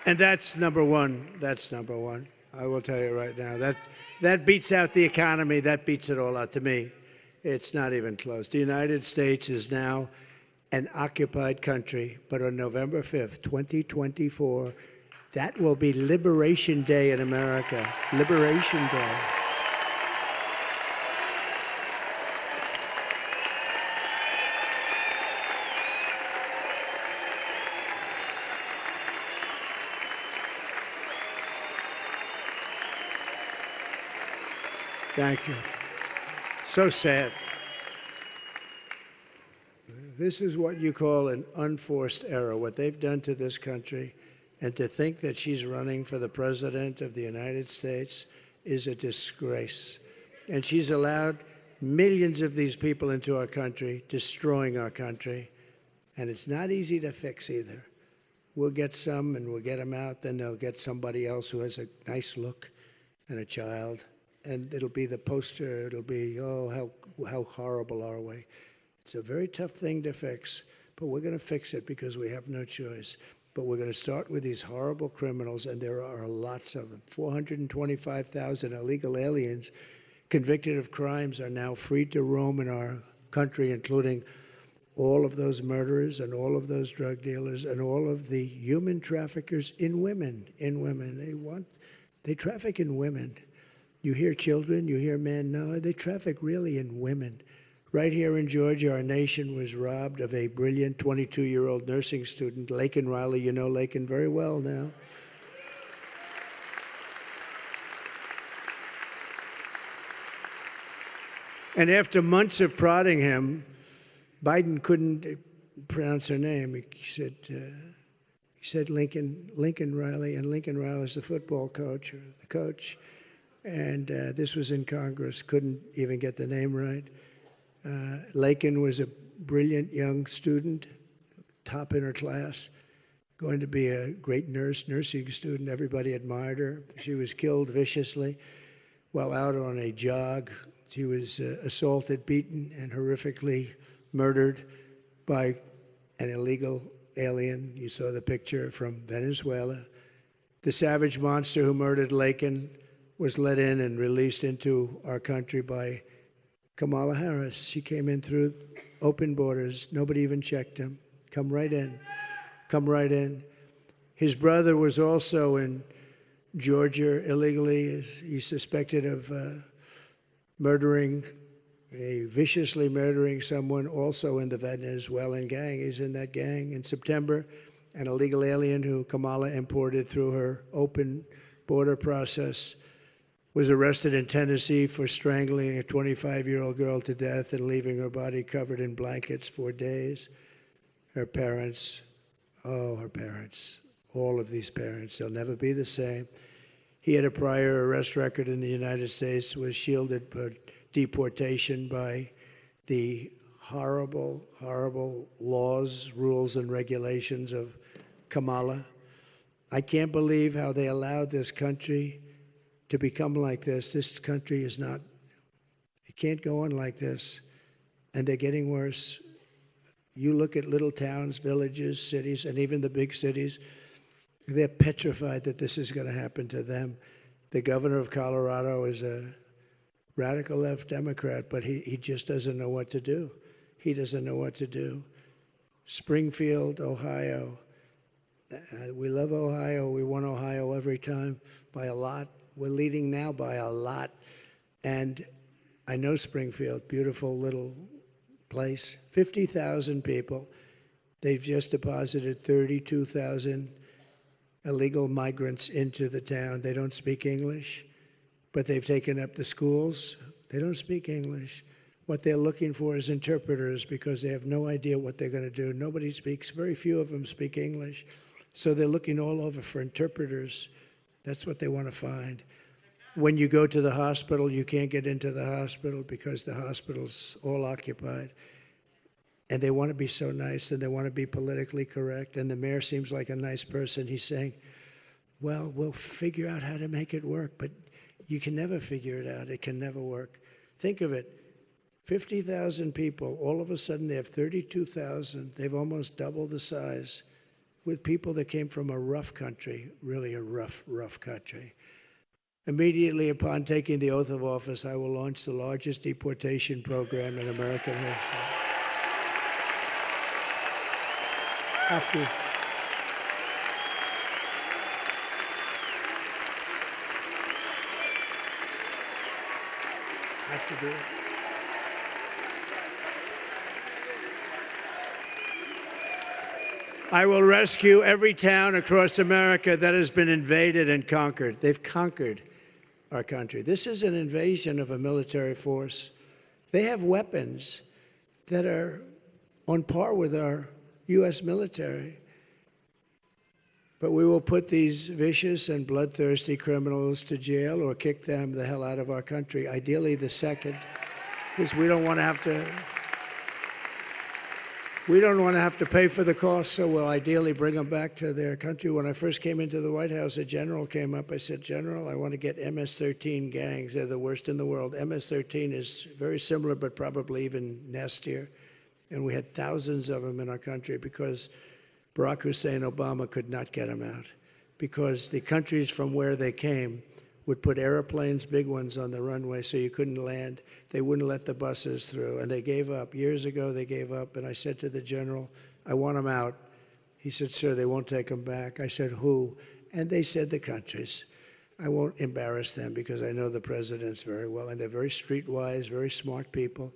Speaker 2: And that's number one. That's number one. I will tell you right now. That beats out the economy. That beats it all out to me. It's not even close. The United States is now an occupied country, but on November 5th, 2024, that will be Liberation Day in America. Liberation Day. Thank you. So sad. This is what you call an unforced error, what they've done to this country. And to think that she's running for the president of the United States is a disgrace. And she's allowed millions of these people into our country, destroying our country. And it's not easy to fix either. We'll get some and we'll get them out, then they'll get somebody else who has a nice look and a child. And it'll be the poster, it'll be, oh, how horrible are we? It's a very tough thing to fix, but we're going to fix it because we have no choice. but we're going to start with these horrible criminals, and there are lots of them. 425,000 illegal aliens convicted of crimes are now free to roam in our country, including all of those murderers and all of those drug dealers and all of the human traffickers in women. They traffic in women. You hear children, you hear men. No, they traffic really in women. Right here in Georgia, our nation was robbed of a brilliant 22-year-old nursing student, Laken Riley. You know Laken very well now. And after months of prodding him, Biden couldn't pronounce her name. He said Lincoln Riley, and Lincoln Riley is the football coach, or the coach. And this was in Congress, couldn't even get the name right. Laken was a brilliant young student, top in her class, going to be a great nursing student. Everybody admired her. She was killed viciously while out on a jog. She was assaulted, beaten, and horrifically murdered by an illegal alien. You saw the picture from Venezuela. The savage monster who murdered Laken was let in and released into our country by Kamala Harris. She came in through open borders. Nobody even checked him. Come right in. Come right in. His brother was also in Georgia illegally. He's suspected of viciously murdering someone also in the Venezuelan gang. He's in that gang. In September, an illegal alien who Kamala imported through her open border process was arrested in Tennessee for strangling a 25-year-old girl to death and leaving her body covered in blankets for days. Her parents, all of these parents, they'll never be the same. He had a prior arrest record in the United States, was shielded but deportation by the horrible, horrible laws, rules, and regulations of Kamala. I can't believe how they allowed this country to become like this. This country is not, it can't go on like this. And they're getting worse. You look at little towns, villages, cities, and even the big cities, they're petrified that this is going to happen to them. The governor of Colorado is a radical left Democrat, but he just doesn't know what to do. He doesn't know what to do. Springfield, Ohio. We love Ohio. We won Ohio every time by a lot. We're leading now by a lot. And I know Springfield, beautiful little place. 50,000 people. They've just deposited 32,000 illegal migrants into the town. They don't speak English, but they've taken up the schools. They don't speak English. What they're looking for is interpreters because they have no idea what they're going to do. Nobody speaks, very few of them speak English. So they're looking all over for interpreters. That's what they want to find. When you go to the hospital, you can't get into the hospital because the hospital's all occupied. And they want to be so nice and they want to be politically correct. And the mayor seems like a nice person. He's saying, well, we'll figure out how to make it work. But you can never figure it out. It can never work. Think of it. 50,000 people. All of a sudden, they have 32,000. They've almost doubled the size with people that came from a rough country, really a rough country. Immediately upon taking the oath of office, I will launch the largest deportation program in American history. Have to. Have to do it. I will rescue every town across America that has been invaded and conquered. They've conquered our country. This is an invasion of a military force. They have weapons that are on par with our U.S. military. But we will put these vicious and bloodthirsty criminals to jail or kick them the hell out of our country, ideally the second, because we don't want to have to pay for the cost, so we'll ideally bring them back to their country. When I first came into the White House, a general came up. I said, General, I want to get MS-13 gangs. They're the worst in the world. MS-13 is very similar, but probably even nastier. And we had thousands of them in our country because Barack Hussein Obama could not get them out because the countries from where they came would put airplanes, big ones, on the runway so you couldn't land. They wouldn't let the buses through, and they gave up. Years ago, they gave up, and I said to the general, I want them out. He said, sir, they won't take them back. I said, who? And they said the countries. I won't embarrass them because I know the presidents very well, and they're very streetwise, very smart people.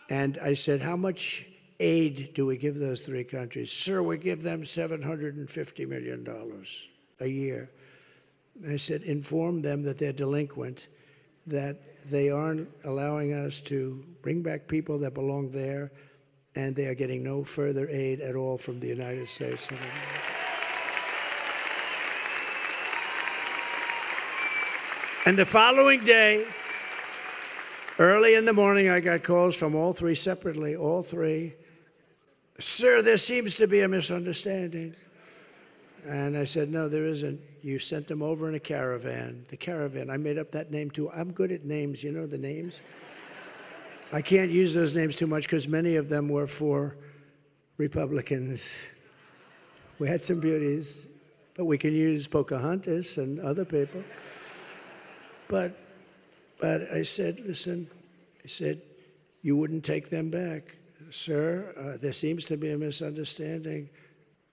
Speaker 2: And I said, how much aid do we give those three countries? Sir, we give them $750 million a year. I said, inform them that they're delinquent, that they aren't allowing us to bring back people that belong there, and they are getting no further aid at all from the United States. And the following day, early in the morning, I got calls from all three separately, all three. Sir, there seems to be a misunderstanding. And I said, no, there isn't. You sent them over in a caravan. The caravan, I made up that name too. I'm good at names, you know the names? I can't use those names too much because many of them were for Republicans. We had some beauties, but we can use Pocahontas and other people. But I said, listen, I said, you wouldn't take them back. Sir, there seems to be a misunderstanding.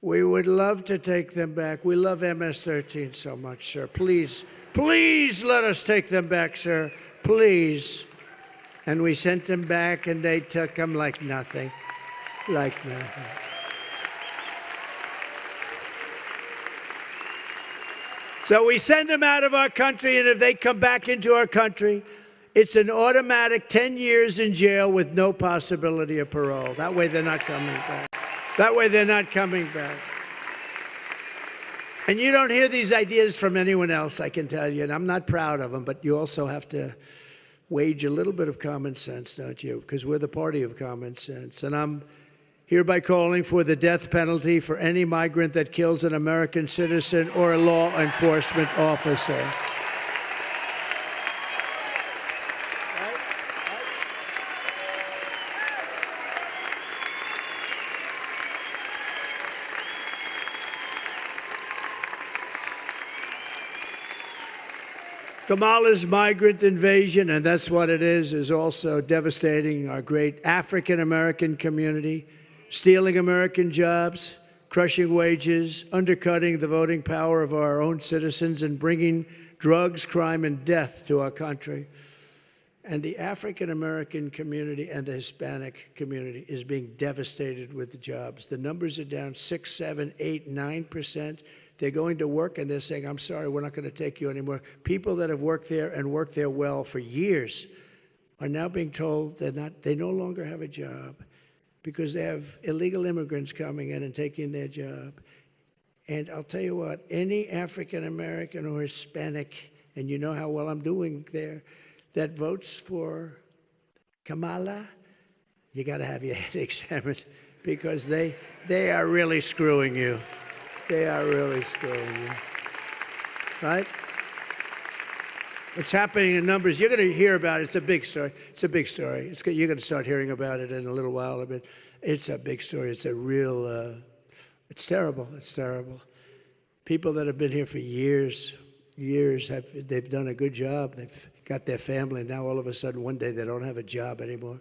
Speaker 2: We would love to take them back. We love MS-13 so much, sir. Please, please let us take them back, sir. Please. And we sent them back, and they took them like nothing. Like nothing. So we send them out of our country, and if they come back into our country, it's an automatic 10 years in jail with no possibility of parole. That way they're not coming back. That way they're not coming back. And you don't hear these ideas from anyone else, I can tell you, and I'm not proud of them, but you also have to wage a little bit of common sense, don't you? Because we're the party of common sense. And I'm hereby calling for the death penalty for any migrant that kills an American citizen or a law enforcement officer. Kamala's migrant invasion, and that's what it is also devastating our great African-American community, stealing American jobs, crushing wages, undercutting the voting power of our own citizens, and bringing drugs, crime, and death to our country. And the African-American community and the Hispanic community is being devastated with the jobs. The numbers are down 6, 7, 8, 9%. They're going to work, and they're saying, I'm sorry, we're not going to take you anymore. People that have worked there and worked there well for years are now being told they no longer have a job because they have illegal immigrants coming in and taking their job. And I'll tell you what, any African-American or Hispanic, and you know how well I'm doing there, that votes for Kamala, you got to have your head examined because they are really screwing you. They are really screwing you, right? It's happening in numbers. You're going to hear about it. It's a big story. It's a big story. You're going to start hearing about it in a little while. It's a big story. It's a real, it's terrible. It's terrible. People that have been here for years, they've done a good job. They've got their family. And now all of a sudden, one day, they don't have a job anymore.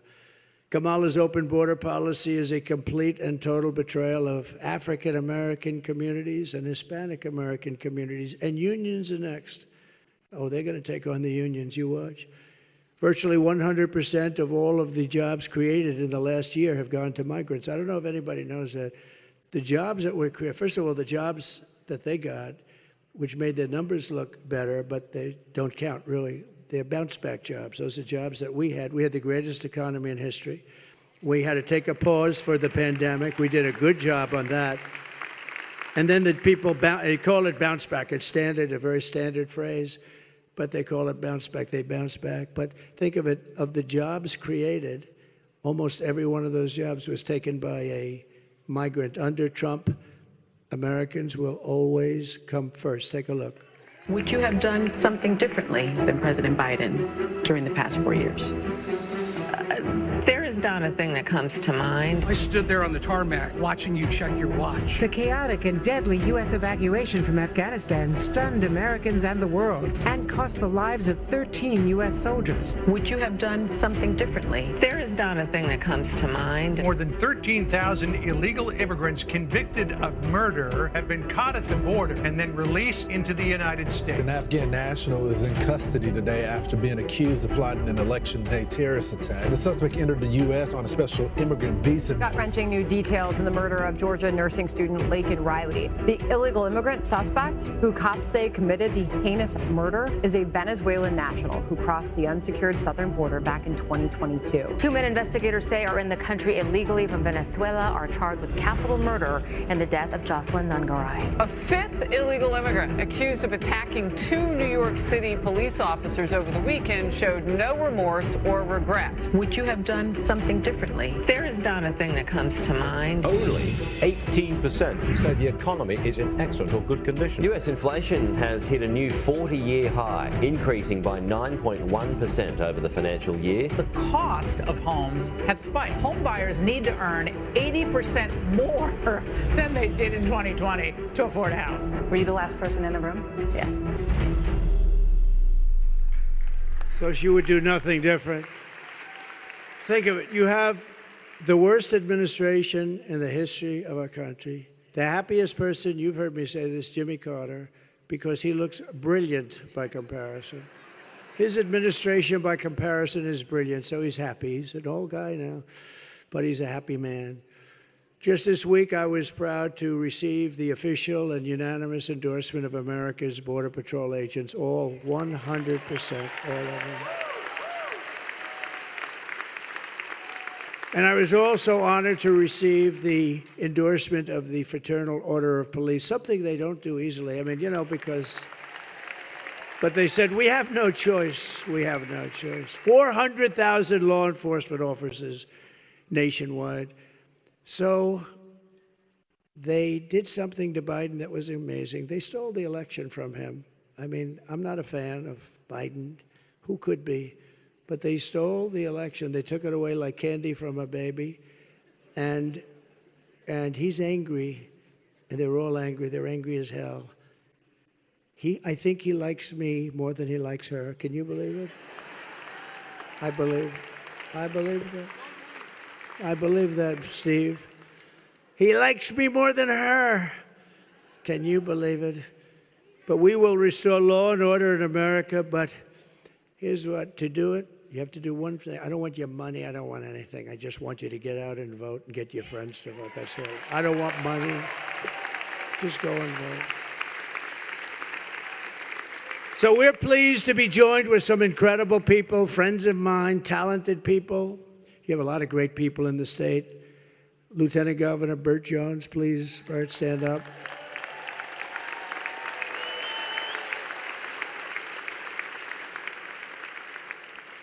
Speaker 2: Kamala's open border policy is a complete and total betrayal of African-American communities and Hispanic-American communities, and unions are next. Oh, they're going to take on the unions, you watch. Virtually 100% of all of the jobs created in the last year have gone to migrants. I don't know if anybody knows that. The jobs that were created, first of all, the jobs that they got, which made their numbers look better, but they don't count really. They're bounce-back jobs. Those are jobs that we had. We had the greatest economy in history. We had to take a pause for the pandemic. We did a good job on that. And then the people, they call it bounce-back. It's standard, a very standard phrase, but they call it bounce-back. They bounce back. But think of it, of the jobs created, almost every one of those jobs was taken by a migrant. Under Trump, Americans will always come first. Take a look.
Speaker 6: Would you have done something differently than President Biden during the past 4 years?
Speaker 21: There is
Speaker 3: not a thing that comes to mind.
Speaker 7: I stood there on the tarmac watching you check your watch.
Speaker 8: The chaotic and deadly U.S. evacuation from Afghanistan stunned Americans and the world and cost the lives of 13 U.S. soldiers.
Speaker 6: Would you have done something differently?
Speaker 3: There is not a thing that comes to mind.
Speaker 12: More than 13,000 illegal immigrants convicted of murder have been caught at the border and then released into the United States.
Speaker 23: An Afghan national is in custody today after being accused of plotting an election day terrorist attack. The suspect entered the U.S. on a special immigrant visa.
Speaker 4: Gut-wrenching new details in the murder of Georgia nursing student Laken Riley. The illegal immigrant suspect, who cops say committed the heinous murder, is a Venezuelan national who crossed the unsecured southern border back in 2022.
Speaker 9: Two men investigators say are in the country illegally from Venezuela are charged with capital murder in the death of Jocelyn Nungaray.
Speaker 17: A fifth illegal immigrant accused of attacking two New York City police officers over the weekend showed no remorse or regret.
Speaker 6: Would you have done something differently?
Speaker 3: There is not a thing that comes to mind.
Speaker 10: Only 18% say the economy is in excellent or good condition.
Speaker 27: U.S. inflation has hit a new 40-year high, increasing by 9.1% over the financial year.
Speaker 17: The cost of homes have spiked. Home buyers need to earn 80% more than they did in 2020 to afford a house.
Speaker 11: Were you the last person in the room? Yes.
Speaker 2: So she would do nothing different. Think of it. You have the worst administration in the history of our country. The happiest person, you've heard me say this, Jimmy Carter, because he looks brilliant by comparison. His administration, by comparison, is brilliant, so he's happy. He's an old guy now, but he's a happy man. Just this week, I was proud to receive the official and unanimous endorsement of America's Border Patrol agents, all 100%, all of them. And I was also honored to receive the endorsement of the Fraternal Order of Police, something they don't do easily. I mean, you know, because... But they said, we have no choice. We have no choice. 400,000 law enforcement officers nationwide. So they did something to Biden that was amazing. They stole the election from him. I mean, I'm not a fan of Biden. Who could be? But they stole the election. They took it away like candy from a baby. And he's angry. And they're all angry. They're angry as hell. I think he likes me more than he likes her. Can you believe it? I believe that. I believe that, Steve. He likes me more than her. Can you believe it? But we will restore law and order in America. But here's what, to do it, you have to do one thing. I don't want your money. I don't want anything. I just want you to get out and vote and get your friends to vote. That's all. I don't want money. Just go and vote. So we're pleased to be joined with some incredible people, friends of mine, talented people. You have a lot of great people in the state. Lieutenant Governor Burt Jones, please, Burt, stand up.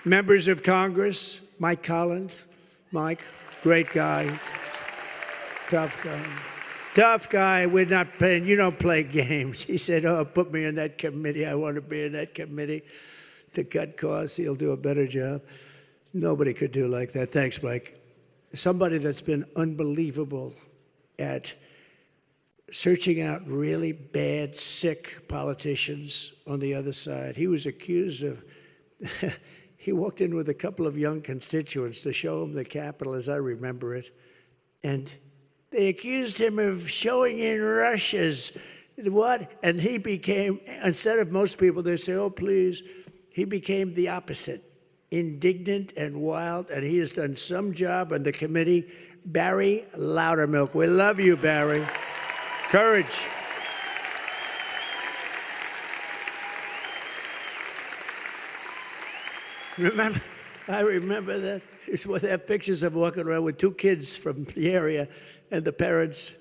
Speaker 2: Members of Congress, Mike Collins. Mike, great guy, tough guy. Tough guy, we're not playing, you don't play games. He said, oh, put me in that committee. I want to be in that committee to cut costs. He'll do a better job. Nobody could do like that. Thanks, Mike. Somebody that's been unbelievable at searching out really bad, sick politicians on the other side. He was accused of, he walked in with a couple of young constituents to show him the Capitol, as I remember it, and they accused him of showing in Russia's what? And he became, instead of most people, they say, oh, please, he became the opposite, indignant and wild, and he has done some job on the committee. Barry Loudermilk. We love you, Barry. Courage. Remember, I remember that. They have pictures of walking around with two kids from the area, and the parents,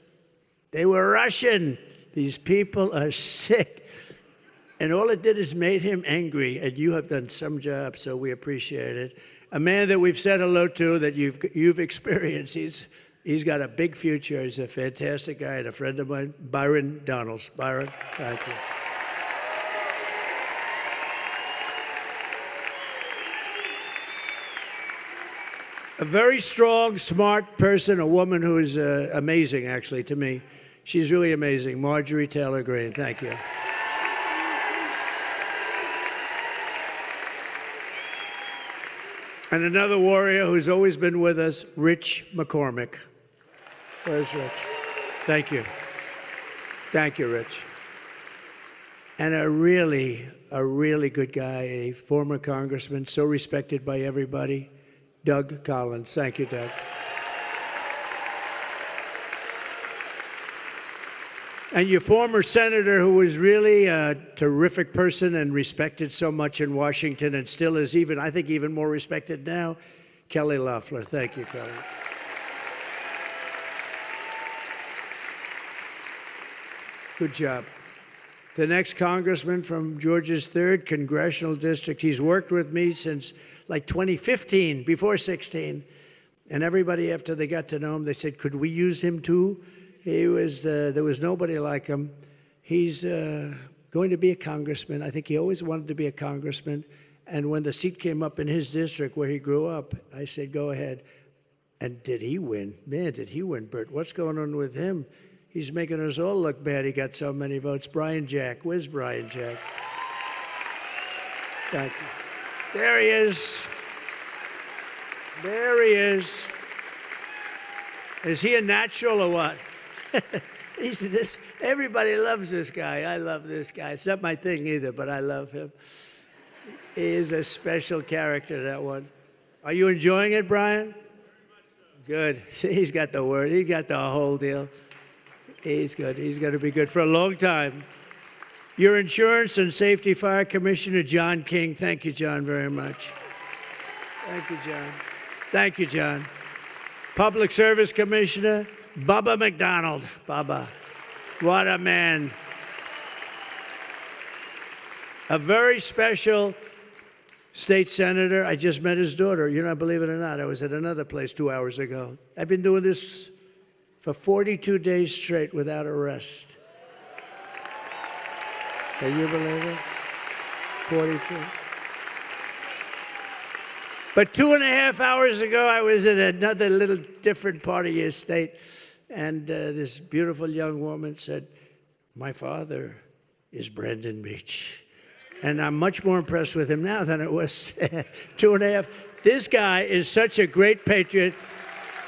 Speaker 2: they were Russian. These people are sick. And all it did is made him angry, and you have done some job, so we appreciate it. A man that we've said hello to, that you've experienced. He's got a big future. He's a fantastic guy and a friend of mine, Byron Donalds. Byron, thank you. A very strong, smart person, a woman who is amazing, actually, to me. She's really amazing. Marjorie Taylor Greene, thank you. And another warrior who's always been with us, Rich McCormick. Where's Rich? Thank you. Thank you, Rich. And a really good guy, a former congressman, so respected by everybody, Doug Collins. Thank you, Doug. And your former senator, who was really a terrific person and respected so much in Washington and still is I think even more respected now, Kelly Loeffler. Thank you, Kelly. Good job. The next congressman from Georgia's 3rd Congressional District, he's worked with me since like 2015, before 16. And everybody, after they got to know him, they said, could we use him too? There was nobody like him. He's going to be a congressman. I think he always wanted to be a congressman. And when the seat came up in his district where he grew up, I said, go ahead. And did he win? Man, did he win, Bert. What's going on with him? He's making us all look bad. He got so many votes. Brian Jack. Where's Brian Jack? Thank you. There he is. There he is. Is he a natural or what? Everybody loves this guy. I love this guy. It's not my thing either, but I love him. He is a special character, that one. Are you enjoying it, Brian? Good. See, he's got the word. He got the whole deal. He's good. He's going to be good for a long time. Your Insurance and Safety Fire Commissioner, John King. Thank you, John, very much. Thank you, John. Thank you, John. Public Service Commissioner, Bubba McDonald. Bubba. What a man. A very special state senator. I just met his daughter. You know, believe it or not, I was at another place 2 hours ago. I've been doing this for 42 days straight without a rest. Can you believe it? 42. But 2.5 hours ago, I was in another little different part of your state, and this beautiful young woman said, my father is Brandon Beach. And I'm much more impressed with him now than it was 2.5. This guy is such a great patriot.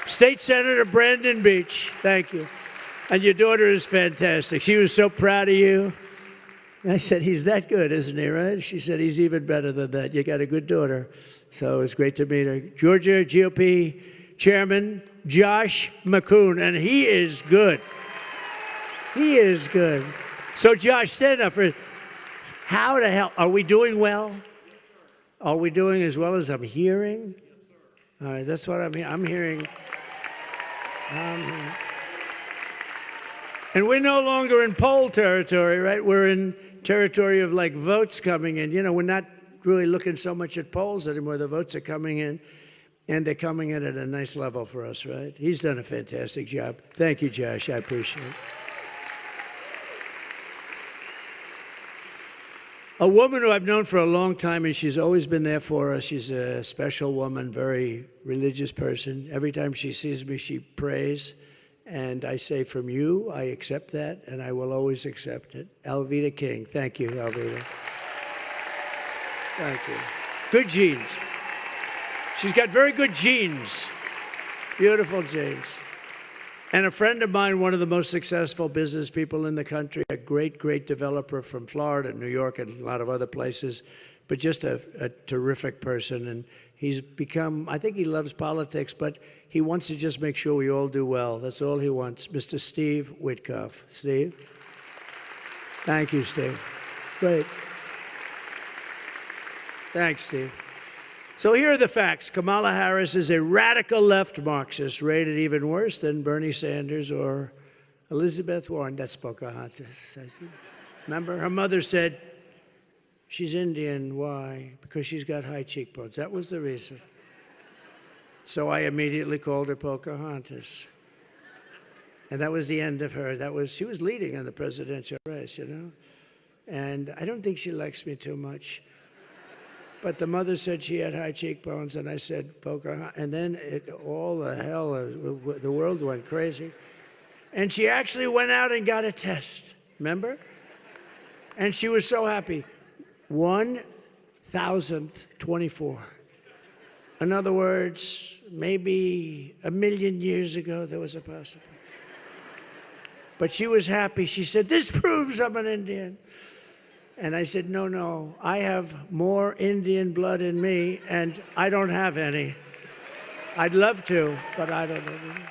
Speaker 2: State Senator Brandon Beach, thank you. And your daughter is fantastic. She was so proud of you. I said, he's that good, isn't he, right? She said, he's even better than that. You got a good daughter. So it's great to meet her. Georgia GOP Chairman Josh McCoon, and he is good. He is good. So Josh, stand up for how the hell, are we doing well? Are we doing as well as I'm hearing? All right, that's what I'm hearing. I'm hearing. And we're no longer in poll territory, right? We're in territory of like votes coming in. You know, we're not really looking so much at polls anymore. The votes are coming in, and they're coming in at a nice level for us, right? He's done a fantastic job. Thank you, Josh. I appreciate it. A woman who I've known for a long time, and she's always been there for us. She's a special woman, very religious person. Every time she sees me, she prays. And I say, from you, I accept that, and I will always accept it. Alveda King. Thank you, Alveda. Thank you. Good genes. She's got very good genes. Beautiful genes. And a friend of mine, one of the most successful business people in the country, a great, great developer from Florida, New York, and a lot of other places, but just a terrific person. And he's become, I think he loves politics, but he wants to just make sure we all do well. That's all he wants. Mr. Steve Witkoff. Steve? Thank you, Steve. Great. Thanks, Steve. So here are the facts. Kamala Harris is a radical left Marxist, rated even worse than Bernie Sanders or Elizabeth Warren. That's Pocahontas. Remember, her mother said, she's Indian. Why? Because she's got high cheekbones. That was the reason. So I immediately called her Pocahontas. And that was the end of her. She was leading in the presidential race, you know? And I don't think she likes me too much. But the mother said she had high cheekbones, and I said, Pocahontas. And then all the hell, the world went crazy. And she actually went out and got a test, remember? And she was so happy. 1,024. In other words, maybe 1,000,000 years ago, there was a possibility. But she was happy. She said, this proves I'm an Indian. And I said, no, I have more Indian blood in me, and I don't have any. I'd love to, but I don't have any.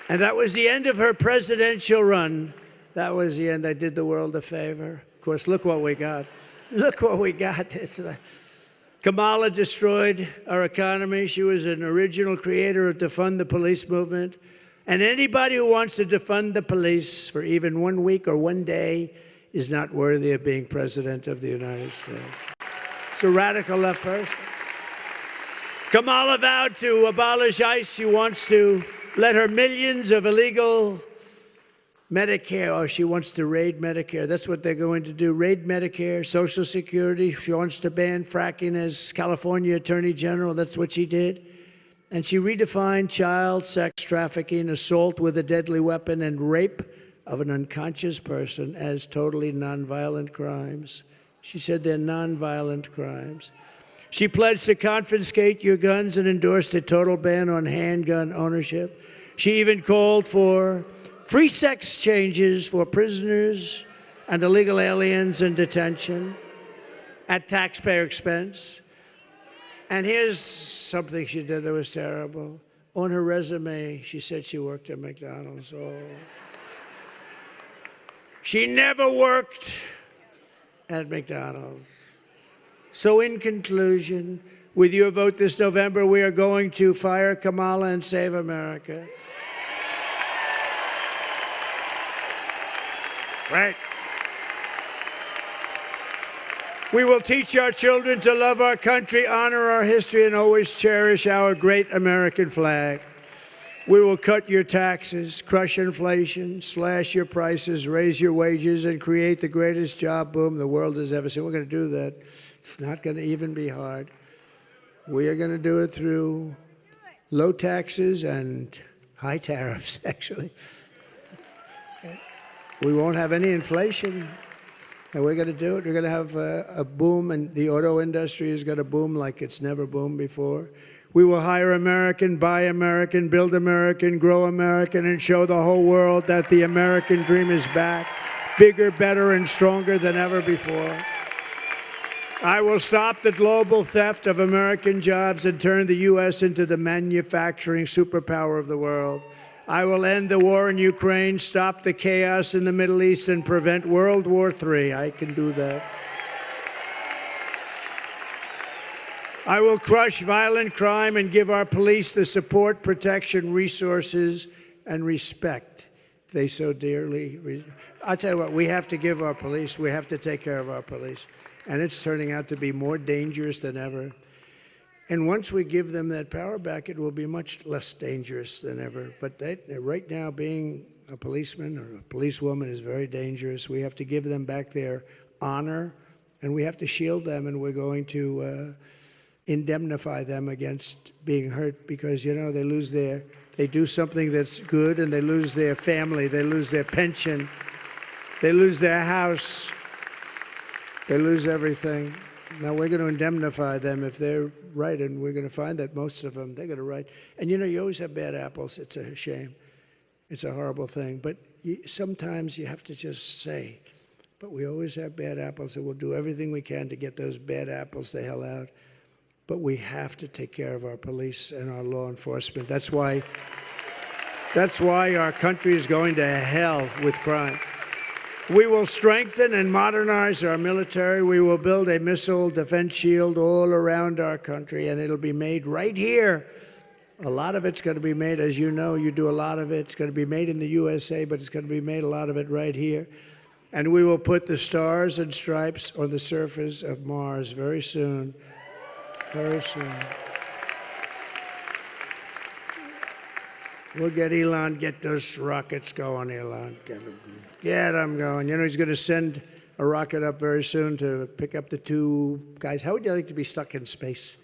Speaker 2: And that was the end of her presidential run. That was the end. I did the world a favor. Of course, look what we got. Look what we got. Kamala destroyed our economy. She was an original creator of defund the police movement. And anybody who wants to defund the police for even 1 week or 1 day is not worthy of being president of the United States. It's a radical left person. Kamala vowed to abolish ICE. She wants to let her millions of illegal Medicare, she wants to raid Medicare. That's what they're going to do, raid Medicare, Social Security. She wants to ban fracking as California Attorney General. That's what she did. And she redefined child sex trafficking, assault with a deadly weapon, and rape of an unconscious person as totally nonviolent crimes. She said they're nonviolent crimes. She pledged to confiscate your guns and endorsed a total ban on handgun ownership. She even called for free sex changes for prisoners and illegal aliens in detention at taxpayer expense. And here's something she did that was terrible. On her resume, she said she worked at McDonald's. Oh. She never worked at McDonald's. So in conclusion, with your vote this November, we are going to fire Kamala and save America. Right. We will teach our children to love our country, honor our history, and always cherish our great American flag. We will cut your taxes, crush inflation, slash your prices, raise your wages, and create the greatest job boom the world has ever seen. We're going to do that. It's not going to even be hard. We are going to do it through low taxes and high tariffs, actually. We won't have any inflation. And we're going to do it. We're going to have a boom, and the auto industry is going to boom like it's never boomed before. We will hire American, buy American, build American, grow American, and show the whole world that the American dream is back, bigger, better, and stronger than ever before. I will stop the global theft of American jobs and turn the U.S. into the manufacturing superpower of the world. I will end the war in Ukraine, stop the chaos in the Middle East, and prevent World War III. I can do that. I will crush violent crime and give our police the support, protection, resources, and respect they so dearly. I'll tell you what, we have to give our police, we have to take care of our police. And it's turning out to be more dangerous than ever. And once we give them that power back, it will be much less dangerous than ever. But right now, being a policeman or a policewoman is very dangerous. We have to give them back their honor, and we have to shield them, and we're going to indemnify them against being hurt because, you know, they do something that's good, and they lose their family, they lose their pension, they lose their house, they lose everything. Now, we're going to indemnify them if they're right, and we're going to find that most of them, they're going to right. And, you know, you always have bad apples. It's a shame. It's a horrible thing. But sometimes you have to just say, but we always have bad apples, and we'll do everything we can to get those bad apples the hell out. But we have to take care of our police and our law enforcement. That's why our country is going to hell with crime. We will strengthen and modernize our military. We will build a missile defense shield all around our country, and it'll be made right here. A lot of it's going to be made, as you know, you do a lot of it. It's going to be made in the USA, but it's going to be made, a lot of it, right here. And we will put the stars and stripes on the surface of Mars very soon. Very soon. We'll get Elon, get those rockets going, Elon. Get them going. You know, he's going to send a rocket up very soon to pick up the 2 guys. How would you like to be stuck in space?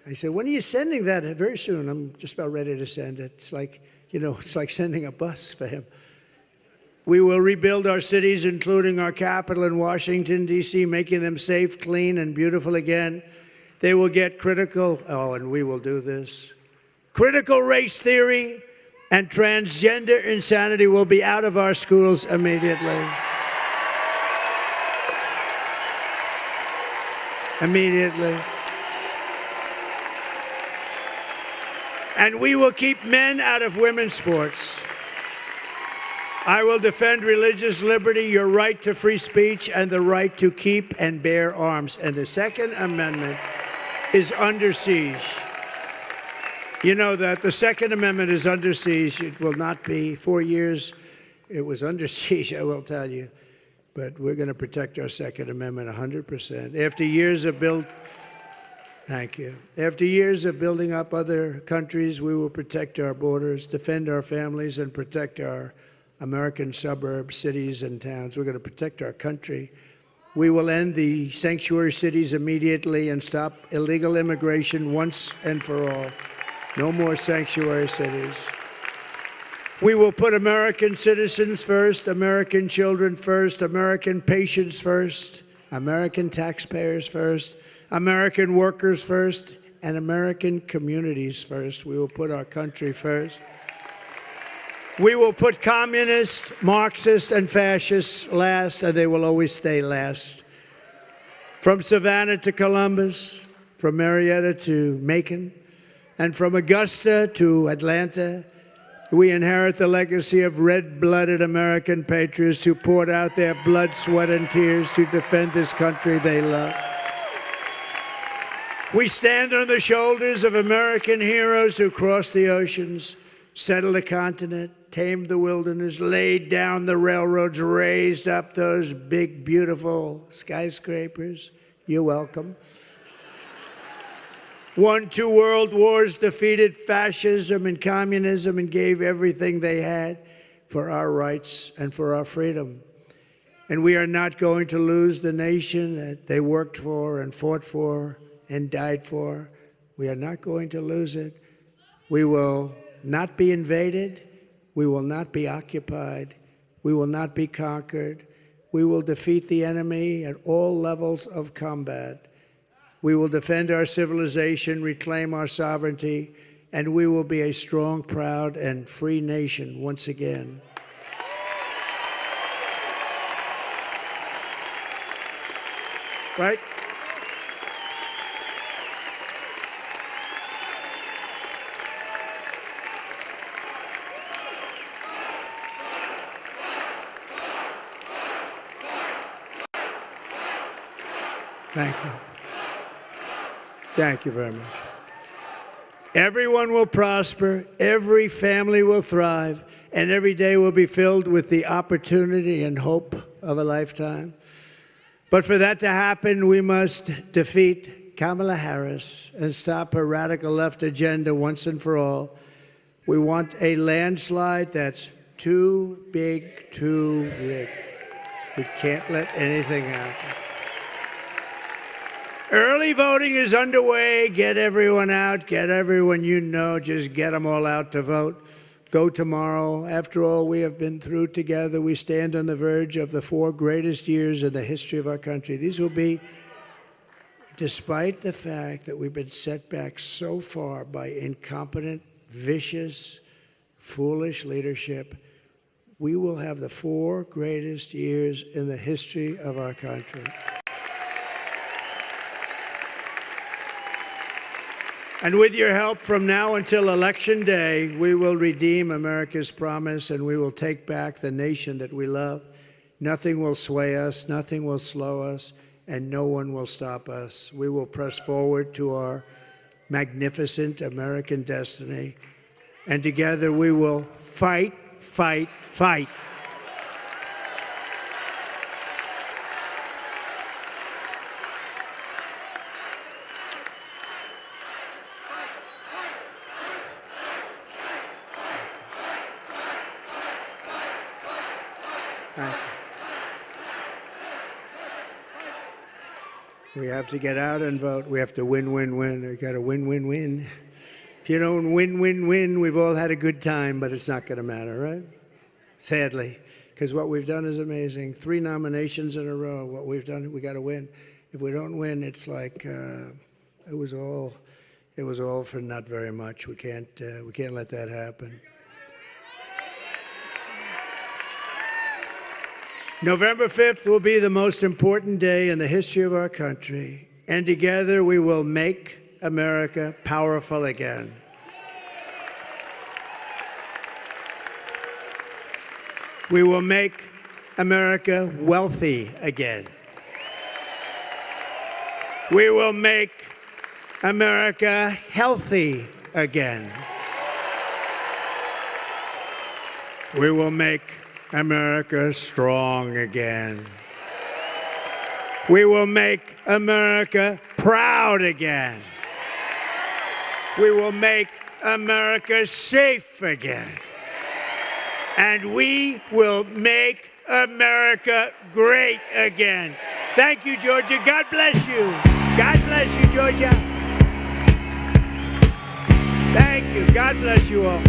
Speaker 2: I said, when are you sending that? Very soon. I'm just about ready to send it. It's like, it's like sending a bus for him. We will rebuild our cities, including our capital in Washington, D.C., making them safe, clean, and beautiful again. They will get and we will do this. Critical race theory and transgender insanity will be out of our schools immediately. Immediately. And we will keep men out of women's sports. I will defend religious liberty, your right to free speech, and the right to keep and bear arms. And the Second Amendment is under siege. You know that the Second Amendment is under siege. It will not be 4 years. It was under siege, I will tell you. But we're going to protect our Second Amendment 100%. After years of Thank you. After years of building up other countries, we will protect our borders, defend our families, and protect our American suburbs, cities, and towns. We're going to protect our country. We will end the sanctuary cities immediately and stop illegal immigration once and for all. No more sanctuary cities. We will put American citizens first, American children first, American patients first, American taxpayers first, American workers first, and American communities first. We will put our country first. We will put communists, Marxists, and fascists last, and they will always stay last. From Savannah to Columbus, from Marietta to Macon, and from Augusta to Atlanta, we inherit the legacy of red-blooded American patriots who poured out their blood, sweat, and tears to defend this country they love. We stand on the shoulders of American heroes who crossed the oceans, settled the continent, tamed the wilderness, laid down the railroads, raised up those big, beautiful skyscrapers. You're welcome. Won 2 world wars, defeated fascism and communism, and gave everything they had for our rights and for our freedom. And we are not going to lose the nation that they worked for and fought for and died for. We are not going to lose it. We will not be invaded. We will not be occupied. We will not be conquered. We will defeat the enemy at all levels of combat. We will defend our civilization, reclaim our sovereignty, and we will be a strong, proud, and free nation once again. Right? Thank you. Thank you very much. Everyone will prosper, every family will thrive, and every day will be filled with the opportunity and hope of a lifetime. But for that to happen, we must defeat Kamala Harris and stop her radical left agenda once and for all. We want a landslide that's too big, too big. We can't let anything happen. Early voting is underway. Get everyone out. Get everyone you know. Just get them all out to vote. Go tomorrow. After all we have been through together, we stand on the verge of the 4 greatest years in the history of our country. These will be, despite the fact that we've been set back so far by incompetent, vicious, foolish leadership, we will have the 4 greatest years in the history of our country. And with your help, from now until Election Day, we will redeem America's promise and we will take back the nation that we love. Nothing will sway us, nothing will slow us, and no one will stop us. We will press forward to our magnificent American destiny, and together we will fight, fight, fight. Thank you. We have to get out and vote. We have to win, win, win. We got to win, win, win. If you don't win, win, win, we've all had a good time, but it's not going to matter, right? Sadly, because what we've done is amazing. 3 nominations in a row. What we've done, we got to win. If we don't win, it's like it was all for not very much. We can't let that happen. November 5th will be the most important day in the history of our country, and together we will make America powerful again. We will make America wealthy again. We will make America healthy again. We will make America strong again. We will make America proud again. We will make America safe again. And we will make America great again. Thank you, Georgia. God bless you. God bless you, Georgia. Thank you. God bless you all.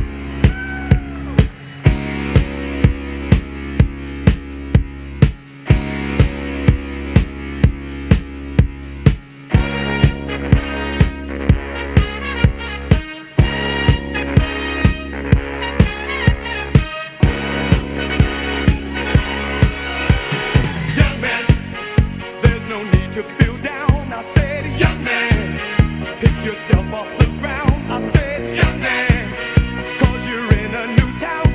Speaker 1: To feel down, I said, young man, pick yourself off the